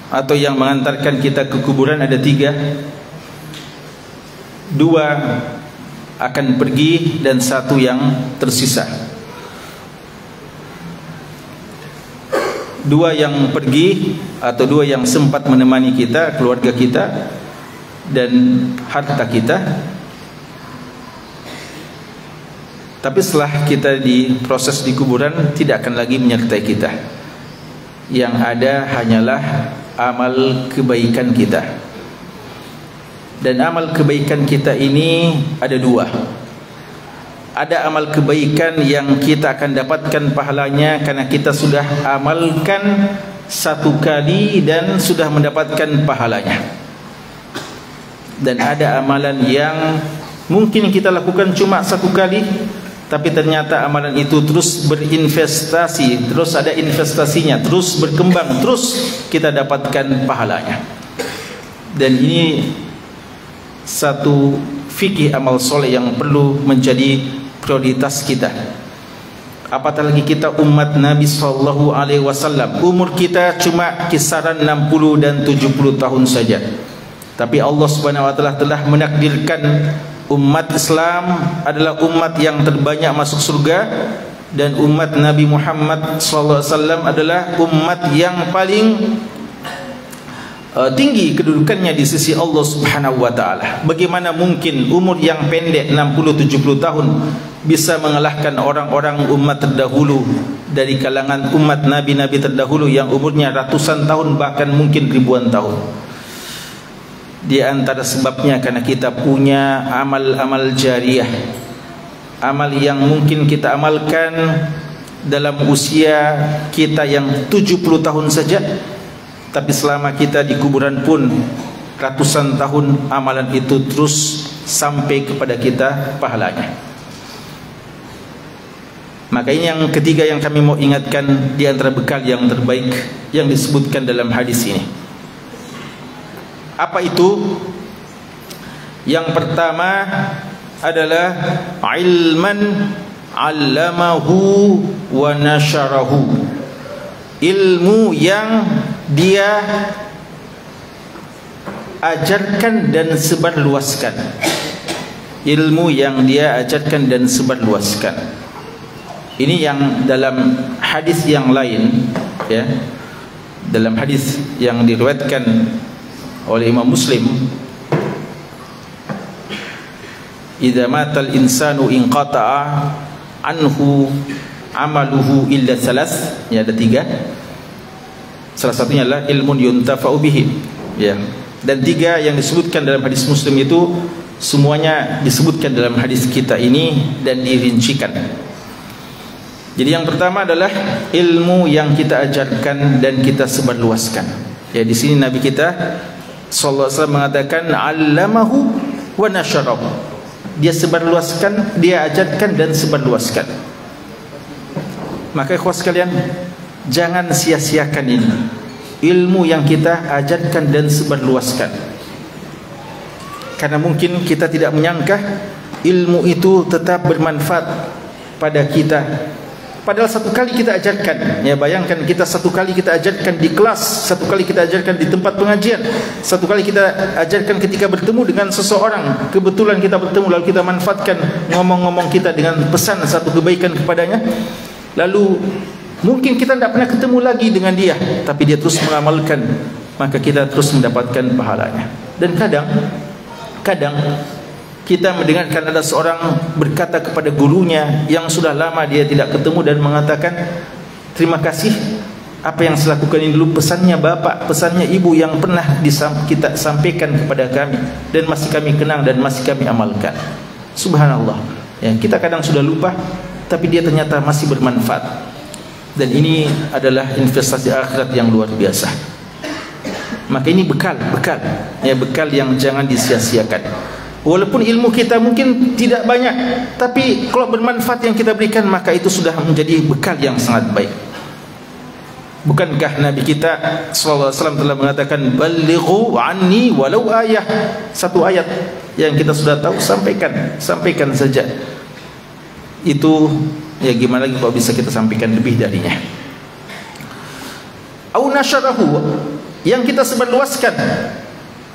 atau yang mengantarkan kita ke kuburan, ada 3. 2 akan pergi dan satu yang tersisa. Dua yang pergi atau dua yang sempat menemani kita, keluarga kita dan harta kita. Tapi setelah kita diproses di kuburan, tidak akan lagi menyertai kita. Yang ada hanyalah amal kebaikan kita. Dan amal kebaikan kita ini ada dua. Ada amal kebaikan yang kita akan dapatkan pahalanya karena kita sudah amalkan satu kali dan sudah mendapatkan pahalanya. Dan ada amalan yang mungkin kita lakukan cuma satu kali, tapi ternyata amalan itu terus berinvestasi, terus ada investasinya, terus berkembang, terus kita dapatkan pahalanya. Dan ini satu fikih amal soleh yang perlu menjadi prioritas kita. Apatah lagi kita umat Nabi SAW, umur kita cuma kisaran 60 dan 70 tahun saja. Tapi Allah Subhanahu wa taala telah menakdirkan umat Islam adalah umat yang terbanyak masuk surga, dan umat Nabi Muhammad SAW adalah umat yang paling tinggi kedudukannya di sisi Allah Subhanahu wa taala. Bagaimana mungkin umur yang pendek 60-70 tahun bisa mengalahkan orang-orang umat terdahulu dari kalangan umat nabi-nabi terdahulu yang umurnya ratusan tahun, bahkan mungkin ribuan tahun. Di antara sebabnya karena kita punya amal-amal jariyah, amal yang mungkin kita amalkan dalam usia kita yang 70 tahun saja, tapi selama kita di kuburan pun ratusan tahun amalan itu terus sampai kepada kita pahalanya. Maka ini yang ketiga yang kami mau ingatkan di antara bekal yang terbaik yang disebutkan dalam hadis ini. Apa itu? Yang pertama adalah ilman 'allamahu wa nasyarahu. Ilmu yang dia ajarkan dan sebarluaskan. Ilmu yang dia ajarkan dan sebarluaskan. Ini yang dalam hadis yang lain, ya. Dalam hadis yang diriwayatkan oleh Imam Muslim, idza matal insanu inqata'a anhu amaluhu illa salas. Ya, ada tiga. Salah satunya adalah ilmun yuntafa'u bihi, ya. Dan tiga yang disebutkan dalam hadis Muslim itu semuanya disebutkan dalam hadis kita ini dan dirincikan. Jadi yang pertama adalah ilmu yang kita ajarkan dan kita sebarluaskan. Ya, di sini Nabi kita sallallahu alaihi wasallam mengatakan 'allamahu wa nasyarahu. Dia sebarluaskan, dia ajarkan dan sebarluaskan. Maka ikhwas sekalian, jangan sia-siakan ini ilmu yang kita ajarkan dan sebarluaskan. Karena mungkin kita tidak menyangka ilmu itu tetap bermanfaat pada kita. Padahal satu kali kita ajarkan, ya, bayangkan kita satu kali kita ajarkan di kelas, satu kali kita ajarkan di tempat pengajian, satu kali kita ajarkan ketika bertemu dengan seseorang, kebetulan kita bertemu lalu kita manfaatkan ngomong-ngomong kita dengan pesan satu kebaikan kepadanya. Lalu mungkin kita tidak pernah ketemu lagi dengan dia, tapi dia terus mengamalkan, maka kita terus mendapatkan pahalanya. Dan kadang kita mendengarkan ada seorang berkata kepada gurunya yang sudah lama dia tidak ketemu dan mengatakan, terima kasih apa yang saya lakukan ini dulu, pesannya bapak, pesannya ibu yang pernah kita sampaikan kepada kami dan masih kami kenang dan masih kami amalkan. Subhanallah, ya, kita kadang sudah lupa, tapi dia ternyata masih bermanfaat. Dan ini adalah investasi akhirat yang luar biasa. Maka ini bekal yang jangan disia-siakan. Walaupun ilmu kita mungkin tidak banyak, tapi kalau bermanfaat yang kita berikan, maka itu sudah menjadi bekal yang sangat baik. Bukankah Nabi kita sallallahu alaihi wasallam telah mengatakan, "Ballighu anni walau ayah." Satu ayat yang kita sudah tahu, sampaikan saja. Itu ya gimana lagi kalau bisa kita sampaikan lebih darinya. Au nasyarahu, yang kita sebarluaskan.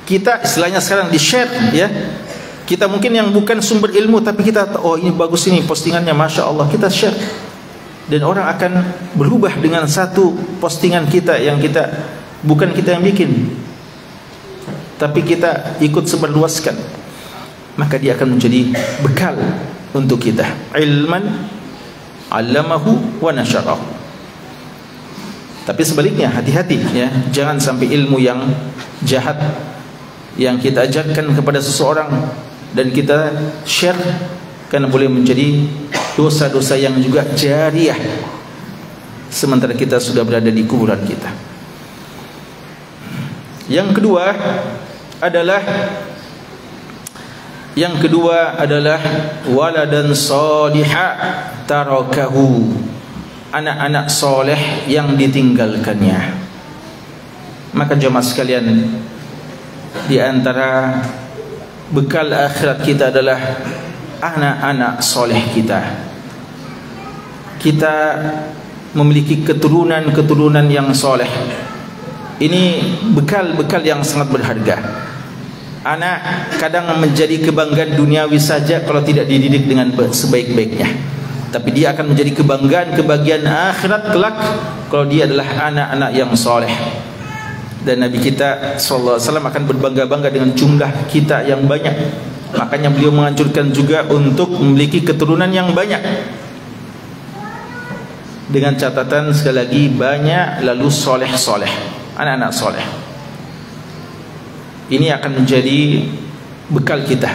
Kita istilahnya sekarang di share, ya. Kita mungkin yang bukan sumber ilmu, tapi kita, oh ini bagus ini postingannya, Masya Allah, kita share. Dan orang akan berubah dengan satu postingan kita yang kita, bukan kita yang bikin, tapi kita ikut sebarluaskan. Maka dia akan menjadi bekal untuk kita. Ilman allamahu wa nasyarahu. Tapi sebaliknya, hati-hati ya, jangan sampai ilmu yang jahat yang kita ajarkan kepada seseorang dan kita share, karena boleh menjadi dosa-dosa yang juga jariah sementara kita sudah berada di kuburan kita. Yang kedua adalah waladan salihah tarakahu, anak-anak soleh yang ditinggalkannya. Maka jemaah sekalian, di antara bekal akhirat kita adalah anak-anak soleh kita. Kita memiliki keturunan-keturunan yang soleh. Ini bekal-bekal yang sangat berharga. Anak kadang menjadi kebanggaan duniawi saja kalau tidak dididik dengan sebaik-baiknya, tapi dia akan menjadi kebanggaan kebahagiaan akhirat kelak kalau dia adalah anak-anak yang soleh. Dan Nabi kita sallallahu alaihi wasallam akan berbangga-bangga dengan jumlah kita yang banyak. Makanya beliau menganjurkan juga untuk memiliki keturunan yang banyak, dengan catatan sekali lagi banyak, lalu soleh-soleh, anak-anak soleh. Ini akan menjadi bekal kita.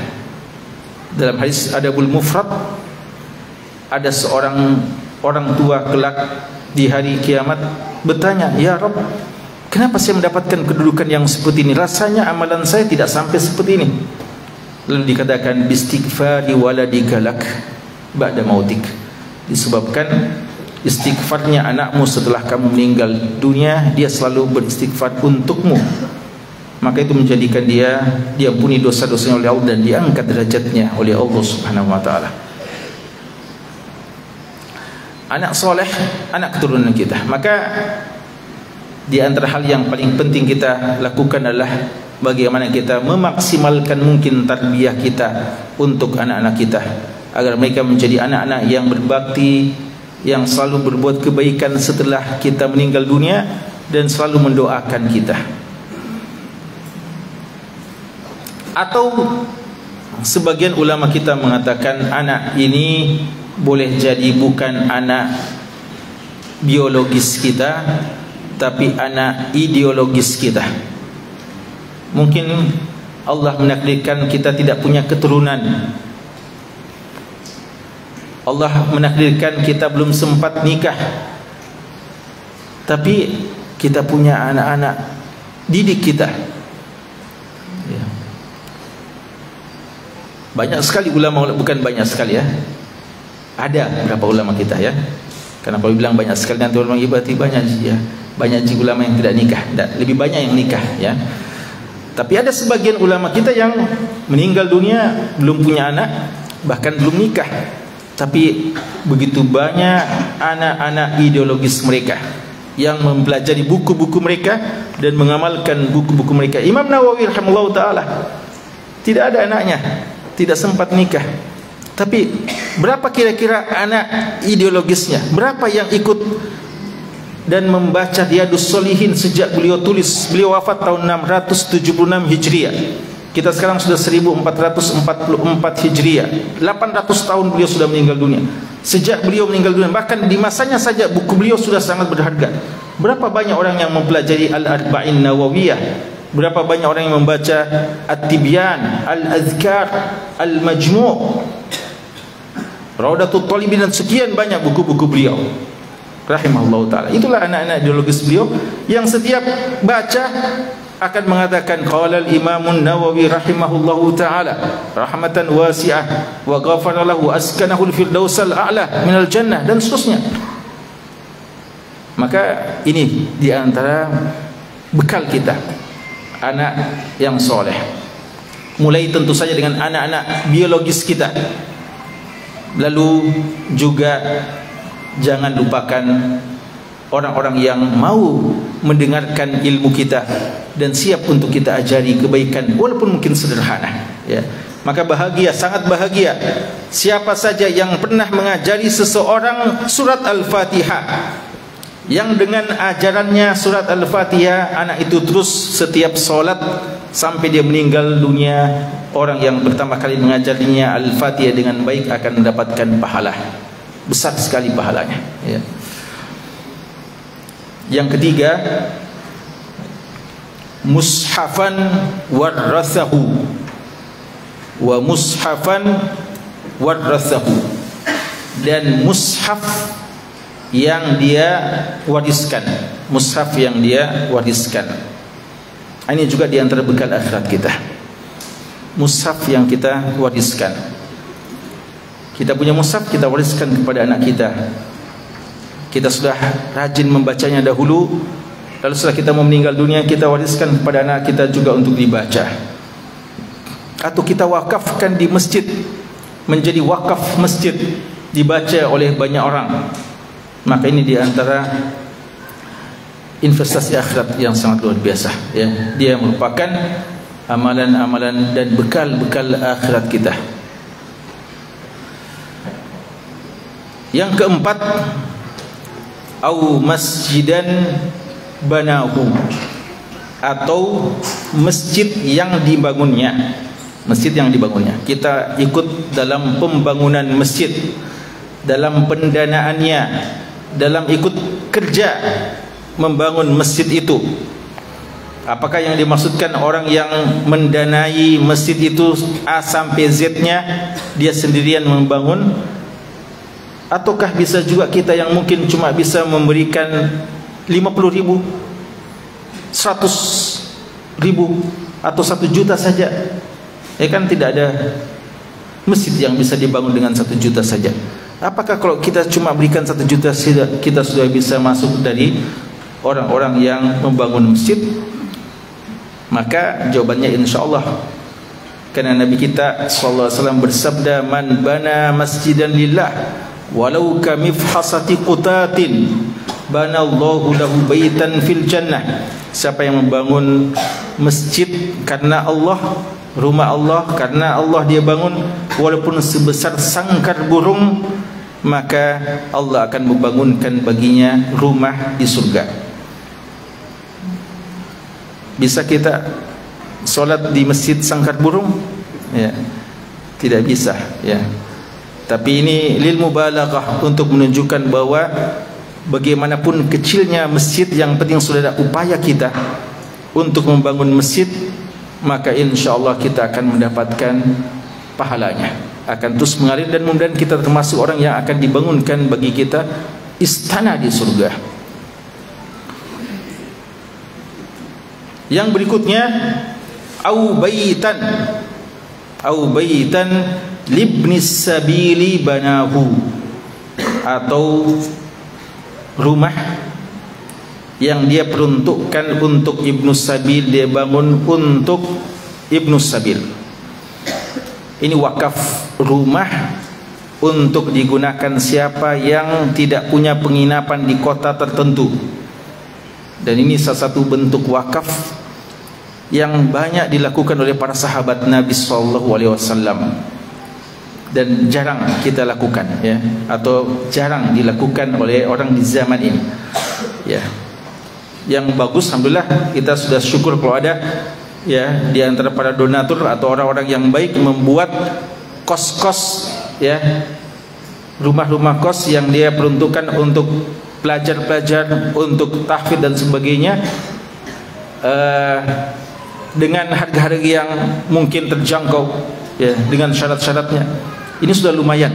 Dalam hadis Adabul Mufrad, ada seorang orang tua kelak di hari kiamat bertanya, ya Rabb, kenapa saya mendapatkan kedudukan yang seperti ini? Rasanya amalan saya tidak sampai seperti ini. Lalu dikatakan bistighfari waladika lak ba'da mautik, disebabkan istighfarnya anakmu setelah kamu meninggal dunia, dia selalu beristighfar untukmu. Maka itu menjadikan dia diampuni dosa-dosanya oleh Allah dan diangkat derajatnya oleh Allah Subhanahu wa taala. Anak soleh, anak keturunan kita. Maka di antara hal yang paling penting kita lakukan adalah bagaimana kita memaksimalkan mungkin tarbiyah kita untuk anak-anak kita, agar mereka menjadi anak-anak yang berbakti, yang selalu berbuat kebaikan setelah kita meninggal dunia dan selalu mendoakan kita. Atau sebagian ulama kita mengatakan anak ini boleh jadi bukan anak biologis kita, tapi anak ideologis kita. Mungkin Allah menakdirkan kita tidak punya keturunan, Allah menakdirkan kita belum sempat nikah, tapi kita punya anak-anak didik kita. Banyak sekali ulama, bukan banyak sekali ya, ada berapa ulama kita ya. Karena kalau bilang banyak sekali nanti orang berarti banyak ya. Banyak ulama yang tidak nikah, lebih banyak yang nikah ya. Tapi ada sebagian ulama kita yang meninggal dunia belum punya anak, bahkan belum nikah, tapi begitu banyak anak-anak ideologis mereka yang mempelajari buku-buku mereka dan mengamalkan buku-buku mereka. Imam Nawawi rahimahullah ta'ala tidak ada anaknya, tidak sempat nikah, tapi berapa kira-kira anak ideologisnya? Berapa yang ikut dan membaca Riyadhus Shalihin sejak beliau tulis? Beliau wafat tahun 676 Hijriah. Kita sekarang sudah 1444 Hijriah. 800 tahun beliau sudah meninggal dunia. Sejak beliau meninggal dunia, bahkan di masanya saja buku beliau sudah sangat berharga. Berapa banyak orang yang mempelajari Al-Arba'in Nawawiyah? Berapa banyak orang yang membaca At-Tibyan, Al-Azkar, Al-Majmu', Raudatul Talibin, dan sekian banyak buku-buku beliau rahimahullah ta'ala. Itulah anak-anak ideologis beliau yang setiap baca akan mengatakan qala al-Imam Nawawi rahimahullahu ta'ala rahmatan wasi'ah wa ghafara lahu askanahu al-firdausal a'la minal jannah, dan seterusnya. Maka ini di antara bekal kita, anak yang soleh. Mulai tentu saja dengan anak-anak biologis kita, lalu juga jangan lupakan orang-orang yang mau mendengarkan ilmu kita dan siap untuk kita ajari kebaikan walaupun mungkin sederhana ya. Maka bahagia, sangat bahagia siapa saja yang pernah mengajari seseorang surat Al-Fatihah, yang dengan ajarannya surat Al-Fatihah anak itu terus setiap solat sampai dia meninggal dunia, orang yang pertama kali mengajarinya Al-Fatihah dengan baik akan mendapatkan pahala besar sekali pahalanya, ya. Yang ketiga, mushafan warathahu, wa mushafan warathahu, dan mushaf yang dia wariskan, mushaf yang dia wariskan. Ini juga di antara bekal akhirat kita, mushaf yang kita wariskan. Kita punya mushaf, kita wariskan kepada anak kita. Kita sudah rajin membacanya dahulu, lalu setelah kita mau meninggal dunia, kita wariskan kepada anak kita juga untuk dibaca. Atau kita wakafkan di masjid, menjadi wakaf masjid, dibaca oleh banyak orang. Maka ini di antara investasi akhirat yang sangat luar biasa, ya. Dia merupakan amalan-amalan dan bekal-bekal akhirat kita. Yang keempat, au masjidan banahu, atau masjid yang dibangunnya. Masjid yang dibangunnya, kita ikut dalam pembangunan masjid, dalam pendanaannya, dalam ikut kerja membangun masjid itu. Apakah yang dimaksudkan orang yang mendanai masjid itu A sampai Z-nya dia sendirian membangun? Ataukah bisa juga kita yang mungkin cuma bisa memberikan 50.000, 100.000 atau 1 juta saja? Ya kan, tidak ada masjid yang bisa dibangun dengan 1 juta saja. Apakah kalau kita cuma berikan 1 juta kita sudah bisa masuk dari orang-orang yang membangun masjid? Maka jawabannya insyaallah, karena Nabi kita sallallahu alaihi wasallam bersabda, man bana masjidan lillah walau kamifhasati qutatin banallahu lahu baitan fil jannah. Siapa yang membangun masjid karena Allah, rumah Allah karena Allah dia bangun, walaupun sebesar sangkar burung, maka Allah akan membangunkan baginya rumah di surga. Bisa kita solat di masjid sangkar burung? Ya, tidak bisa, ya. Tapi ini lil mubalaghah, untuk menunjukkan bahwa bagaimanapun kecilnya masjid, yang penting sudah ada upaya kita untuk membangun masjid, maka insyaallah kita akan mendapatkan pahalanya, akan terus mengalir, dan mudah-mudahan kita termasuk orang yang akan dibangunkan bagi kita istana di surga. Yang berikutnya, au baitan libnis sabili banahu, atau rumah yang dia peruntukkan untuk ibnu sabil, dia bangun untuk ibnu sabil. Ini wakaf rumah untuk digunakan siapa yang tidak punya penginapan di kota tertentu. Dan ini salah satu bentuk wakaf yang banyak dilakukan oleh para sahabat Nabi SAW, dan jarang kita lakukan, ya, atau jarang dilakukan oleh orang di zaman ini, ya. Yang bagus, alhamdulillah, kita sudah syukur kalau ada, ya, di antara para donatur atau orang-orang yang baik membuat kos-kos, ya, rumah-rumah kos yang dia peruntukkan untuk pelajar-pelajar, untuk tahfidz dan sebagainya, dengan harga-harga yang mungkin terjangkau, ya, dengan syarat-syaratnya. Ini sudah lumayan.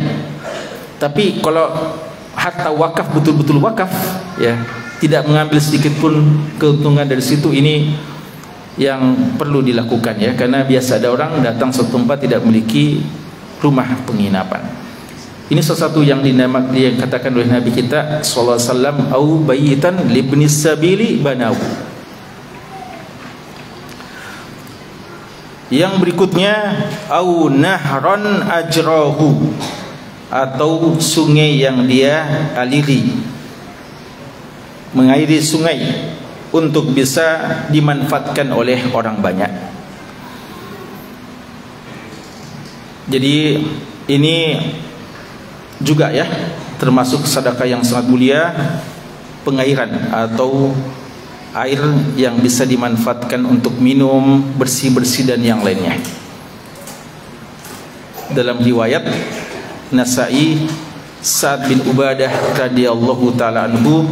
Tapi kalau harta wakaf betul-betul wakaf, ya, tidak mengambil sedikit pun keuntungan dari situ, ini yang perlu dilakukan, ya, karena biasa ada orang datang suatu tempat tidak memiliki rumah penginapan. Ini sesuatu yang dikatakan oleh Nabi kita sallallahu alaihi wasallam, au baitan libnis sabili banahu. Yang berikutnya, au nahron ajrahu, atau sungai yang dia aliri, mengairi sungai untuk bisa dimanfaatkan oleh orang banyak. Jadi ini juga ya termasuk sedekah yang sangat mulia, pengairan atau air yang bisa dimanfaatkan untuk minum, bersih-bersih dan yang lainnya. Dalam riwayat Nasa'i, Sa'ad bin Ubadah radhiyallahu taala anhu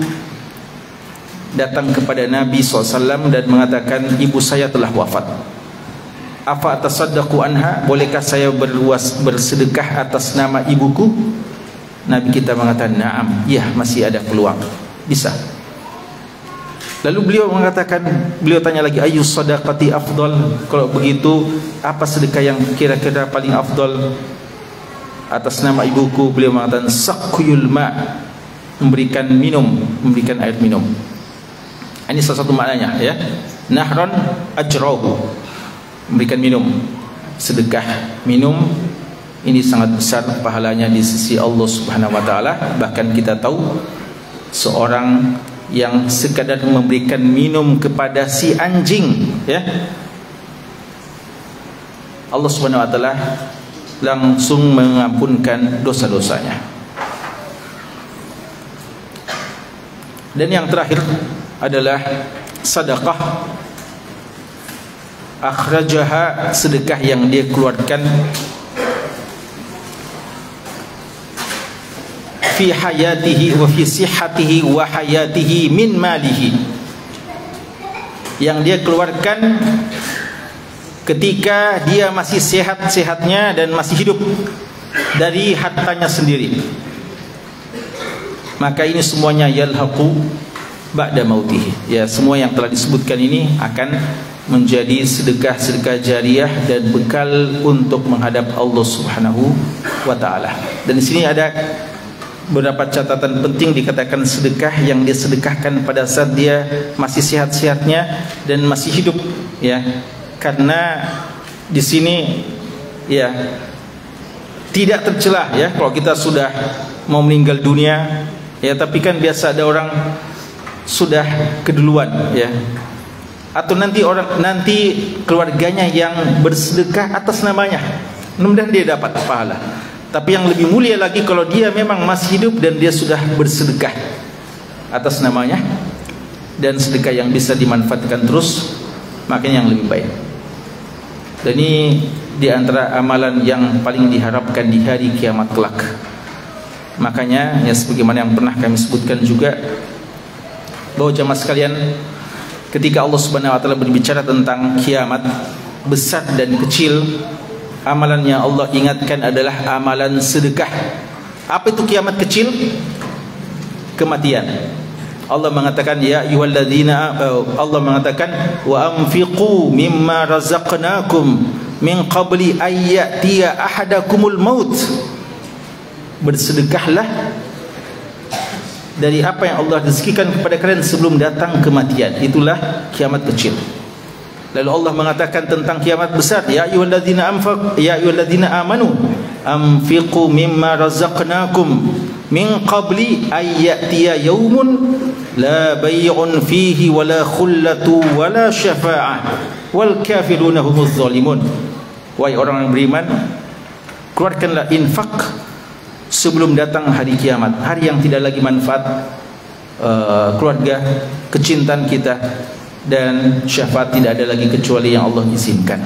datang kepada Nabi SAW dan mengatakan, ibu saya telah wafat. Afa atasaddaqu anha, bolehkah saya bersedekah atas nama ibuku? Nabi kita mengatakan, na'am, ya, masih ada peluang, bisa. Lalu beliau tanya lagi, ayu sadaqati afdal, kalau begitu apa sedekah yang kira-kira paling afdal atas nama ibuku? Beliau mengatakan, saqyul ma, memberikan air minum. Ini salah satu maknanya ya. Nahron ajrahu, memberikan minum. Sedekah minum ini sangat besar pahalanya di sisi Allah Subhanahu wa taala. Bahkan kita tahu seorang yang sekadar memberikan minum kepada si anjing ya, Allah Subhanahu wa taala langsung mengampunkan dosa-dosanya. Dan yang terakhir adalah sedekah akhrajaha, sedekah yang dia keluarkan fi hayatihi wa fi sihhatihi wa hayatihi min malihi, yang dia keluarkan ketika dia masih sehat-sehatnya dan masih hidup dari hartanya sendiri. Maka ini semuanya yalhaqu ba'da mautihi, ya, semua yang telah disebutkan ini akan menjadi sedekah-sedekah jariah dan bekal untuk menghadap Allah Subhanahu wa taala. Dan di sini ada beberapa catatan penting, dikatakan sedekah yang dia sedekahkan pada saat dia masih sehat-sehatnya dan masih hidup ya. Karena di sini ya tidak tercelah ya kalau kita sudah mau meninggal dunia ya, tapi kan biasa ada orang sudah keduluan ya, atau nanti keluarganya yang bersedekah atas namanya, mudah-mudahan dia dapat pahala. Tapi yang lebih mulia lagi kalau dia memang masih hidup dan dia sudah bersedekah atas namanya, dan sedekah yang bisa dimanfaatkan terus, makanya yang lebih baik. Dan ini di antara amalan yang paling diharapkan di hari kiamat kelak. Makanya ya sebagaimana yang pernah kami sebutkan juga, bahwa jamaah sekalian, ketika Allah Subhanahu wa taala berbicara tentang kiamat besar dan kecil, amalan yang Allah ingatkan adalah amalan sedekah. Apa itu kiamat kecil? Kematian. Allah mengatakan ya ayyuhalladzina, Allah mengatakan wa anfiqu mimma razaqnakum min qabli ayyatiya ahadakumul maut. Bersedekahlah dari apa yang Allah rezekikan kepada kalian sebelum datang kematian. Itulah kiamat kecil. Lalu Allah mengatakan tentang kiamat besar, ya ayyuhalladzina amanu anfiqu mimma razaqnakum min qabli ayyatiya yaumun la bay'un fihi wala khullatu wala syafa'ah wal kafiruna humuz zalimun. Wahai orang yang beriman, keluarkanlah infak sebelum datang hari kiamat, hari yang tidak lagi manfaat keluarga, kecintaan kita, dan syafaat tidak ada lagi kecuali yang Allah izinkan.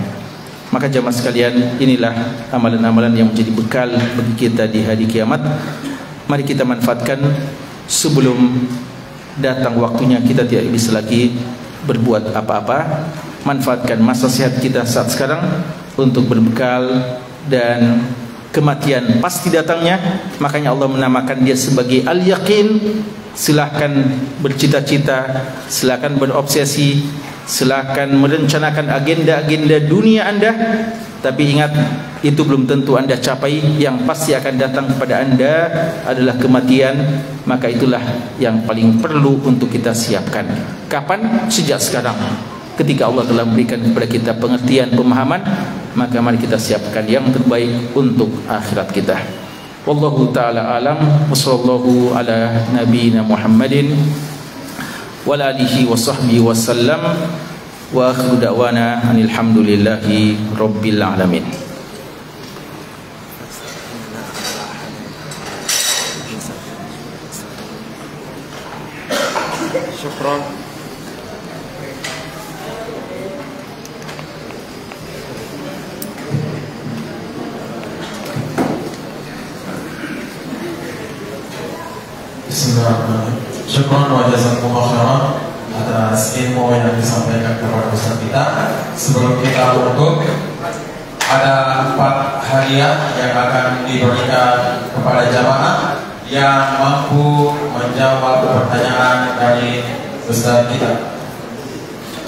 Maka jamaah sekalian, inilah amalan-amalan yang menjadi bekal bagi kita di hari kiamat. Mari kita manfaatkan sebelum datang waktunya kita tidak bisa lagi berbuat apa-apa. Manfaatkan masa sehat kita saat sekarang untuk berbekal, dan kematian pasti datangnya. Makanya Allah menamakan dia sebagai al-yaqin. Silahkan bercita-cita, silahkan berobsesi, silahkan merencanakan agenda-agenda dunia Anda, tapi ingat, itu belum tentu Anda capai. Yang pasti akan datang kepada Anda adalah kematian. Maka itulah yang paling perlu untuk kita siapkan. Kapan? Sejak sekarang. Ketika Allah telah memberikan kepada kita pengertian, pemahaman, maka mari kita siapkan yang terbaik untuk akhirat kita. Wallahu ta'ala alam, wa sallallahu ala nabiyyina Muhammadin wa alihi wa sahbihi wa sallam, wa akhiru da'wana alhamdulillahi rabbil alamin. Syukran. Bismillahirrahmanirrahim. Syukran wa jazakumullah khairan atas ilmu yang disampaikan kepada Ustaz kita. Sebelum kita tutup, ada 4 hadiah yang akan diberikan kepada jamaah yang mampu menjawab pertanyaan dari Ustaz kita.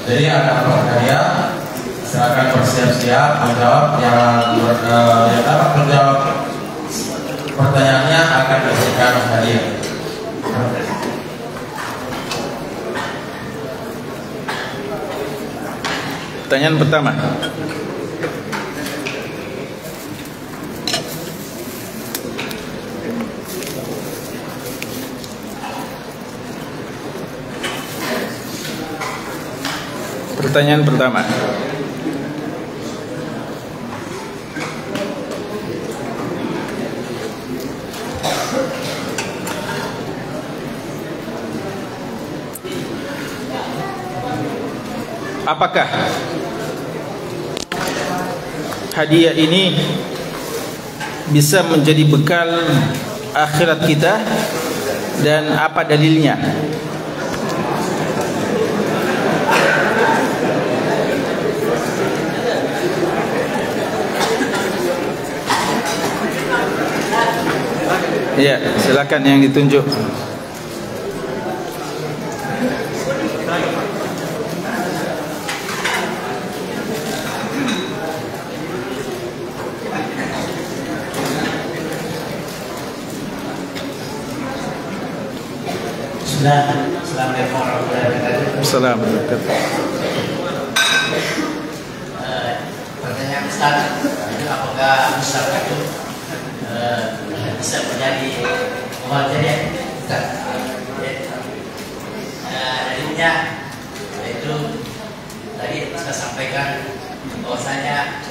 Jadi ada 4 hadiah. Silakan bersiap-siap menjawab. Yang dapat menjawab pertanyaannya akan diberikan hadiah. Pertanyaan pertama. Pertanyaan pertama. Apakah hadiah ini bisa menjadi bekal akhirat kita dan apa dalilnya? Ya, silakan yang ditunjuk. Assalamualaikum warahmatullahi wabarakatuh. Assalamualaikum. Pertanyaan Ustaz, apakah Ustaz itu bisa menjadi muhajir Ustaz? Dalilnya yaitu tadi saya sampaikan bahwasanya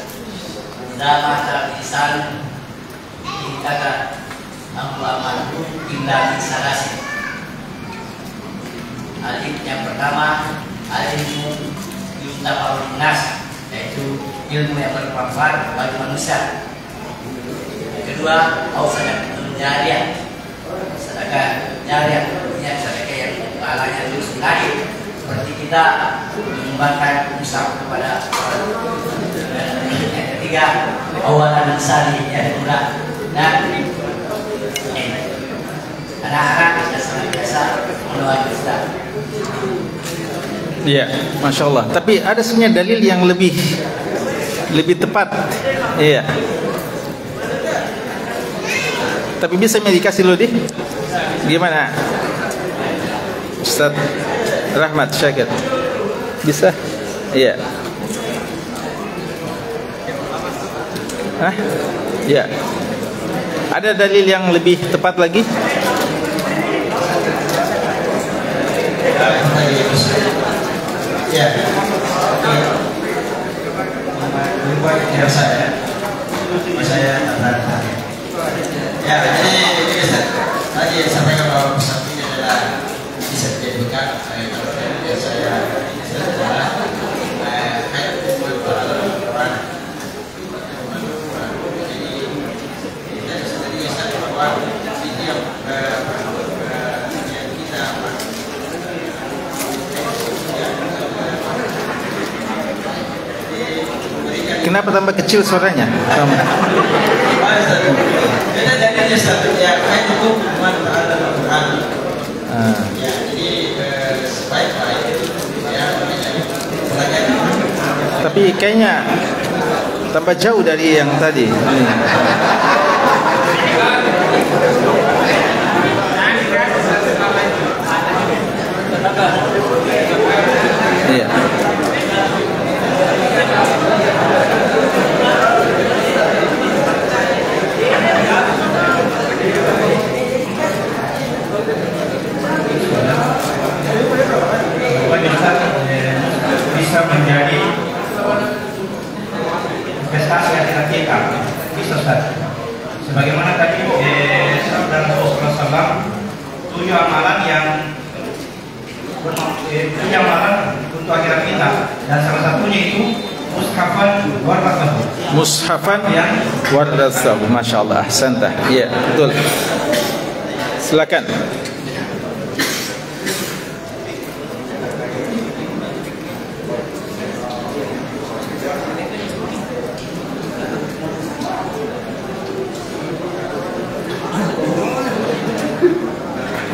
dalam lisan dikata amanu illa bisalasi. Alif yang pertama, alimmu yustafa'ul nas, yaitu ilmu yang bermanfaat bagi manusia. Yang kedua, ausadah jariah, sedekah jariah, punya sedekah yang pahalanya terus mengalir, seperti kita menyumbangkan usaha kepada orang. Yang ketiga, awalan salih, yang kedua, dan anak-anak yang sangat biasa menuai Ustaz. Ya, Masya Allah. Tapi ada sebenarnya dalil yang lebih tepat. Iya. Tapi bisa dikasih dulu deh. Gimana, Ustaz Rahmat Syakir? Bisa? Iya. Hah? Ya. Ada dalil yang lebih tepat lagi? Ya, membuat saya ya, jadi tadi sampaikan bahwa pusat ini adalah bisa dijadikan saya Kenapa tambah kecil suaranya? Tapi kayaknya tambah jauh dari yang tadi. Iya. Bisa menjadi investasi yang kita bisa, Ustaz. Bagaimana tadi sabda Rasulullah SAW, 7 amalan yang punya amalan untuk akhirat kita, dan salah satunya itu mushafan warasahu. Mushafan warasahu. Masya Allah, ahsanta. Ya, betul. Silakan.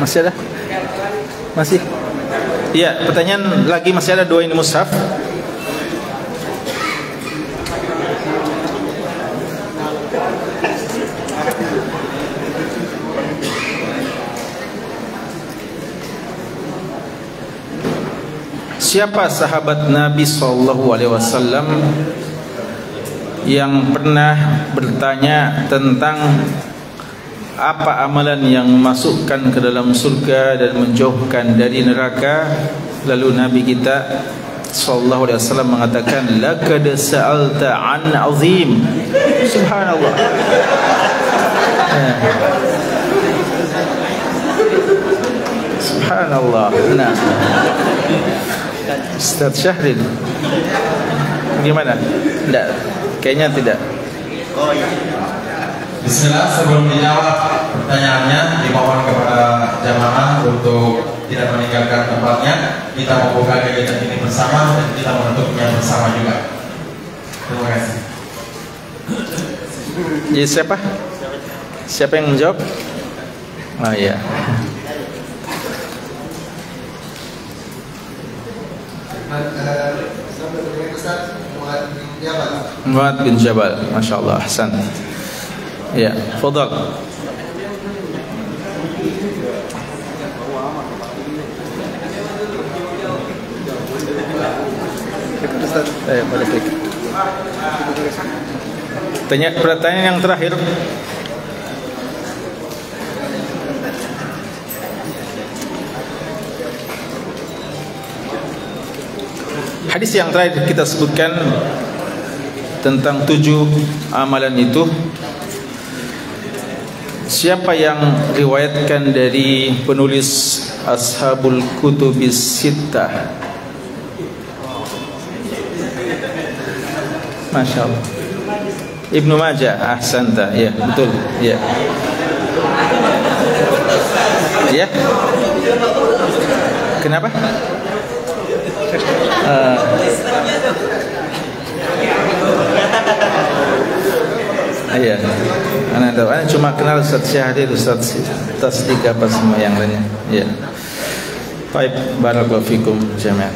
Masih ada? Masih? Iya, pertanyaan lagi, masih ada 2 ini mushaf. Siapa sahabat Nabi SAW yang pernah bertanya tentang apa amalan yang memasukkan ke dalam surga dan menjauhkan dari neraka? Lalu Nabi kita sallallahu alaihi wasallam mengatakan, laqad sa'alta an azim. Subhanallah. Subhanallah. Nah, Ustaz Syahrin, gimana? Tidak, kayaknya tidak. Oh iya. Bismillah, sebelum dijawab pertanyaannya, dimohon kepada jamaah untuk tidak meninggalkan tempatnya. Kita membuka kegiatan ini bersama dan kita menutupnya bersama juga. Terima kasih. Jadi siapa? Siapa yang menjawab? Oh iya. Muad bin Jabal. Masya Allah, ahsan. Ya, fadal. Balik. Pertanyaan yang terakhir. Hadis yang terakhir kita sebutkan tentang 7 amalan itu, siapa yang riwayatkan dari penulis Ashabul Kutubis Sittah? Masya Allah. Ibnu Majah. Ahsanta. Ya, betul. Ya. Ya. Kenapa? Iya. Ana tahu. Ana cuma kenal Ustaz Syahrir, Ustaz Tasdik apa semua yang lainnya. Iya. Baik, barakallahu fikum jami'an.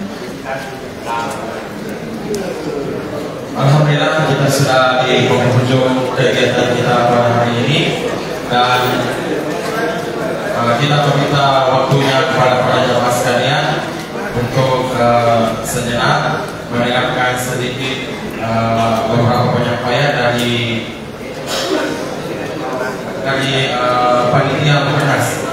Alhamdulillah, kita sudah di penghujung kegiatan kita pada hari ini, dan kita meminta waktunya kepada para jamaah sekalian untuk sejenak mendengarkan sedikit beberapa penyampaian dari panitia Mukernas.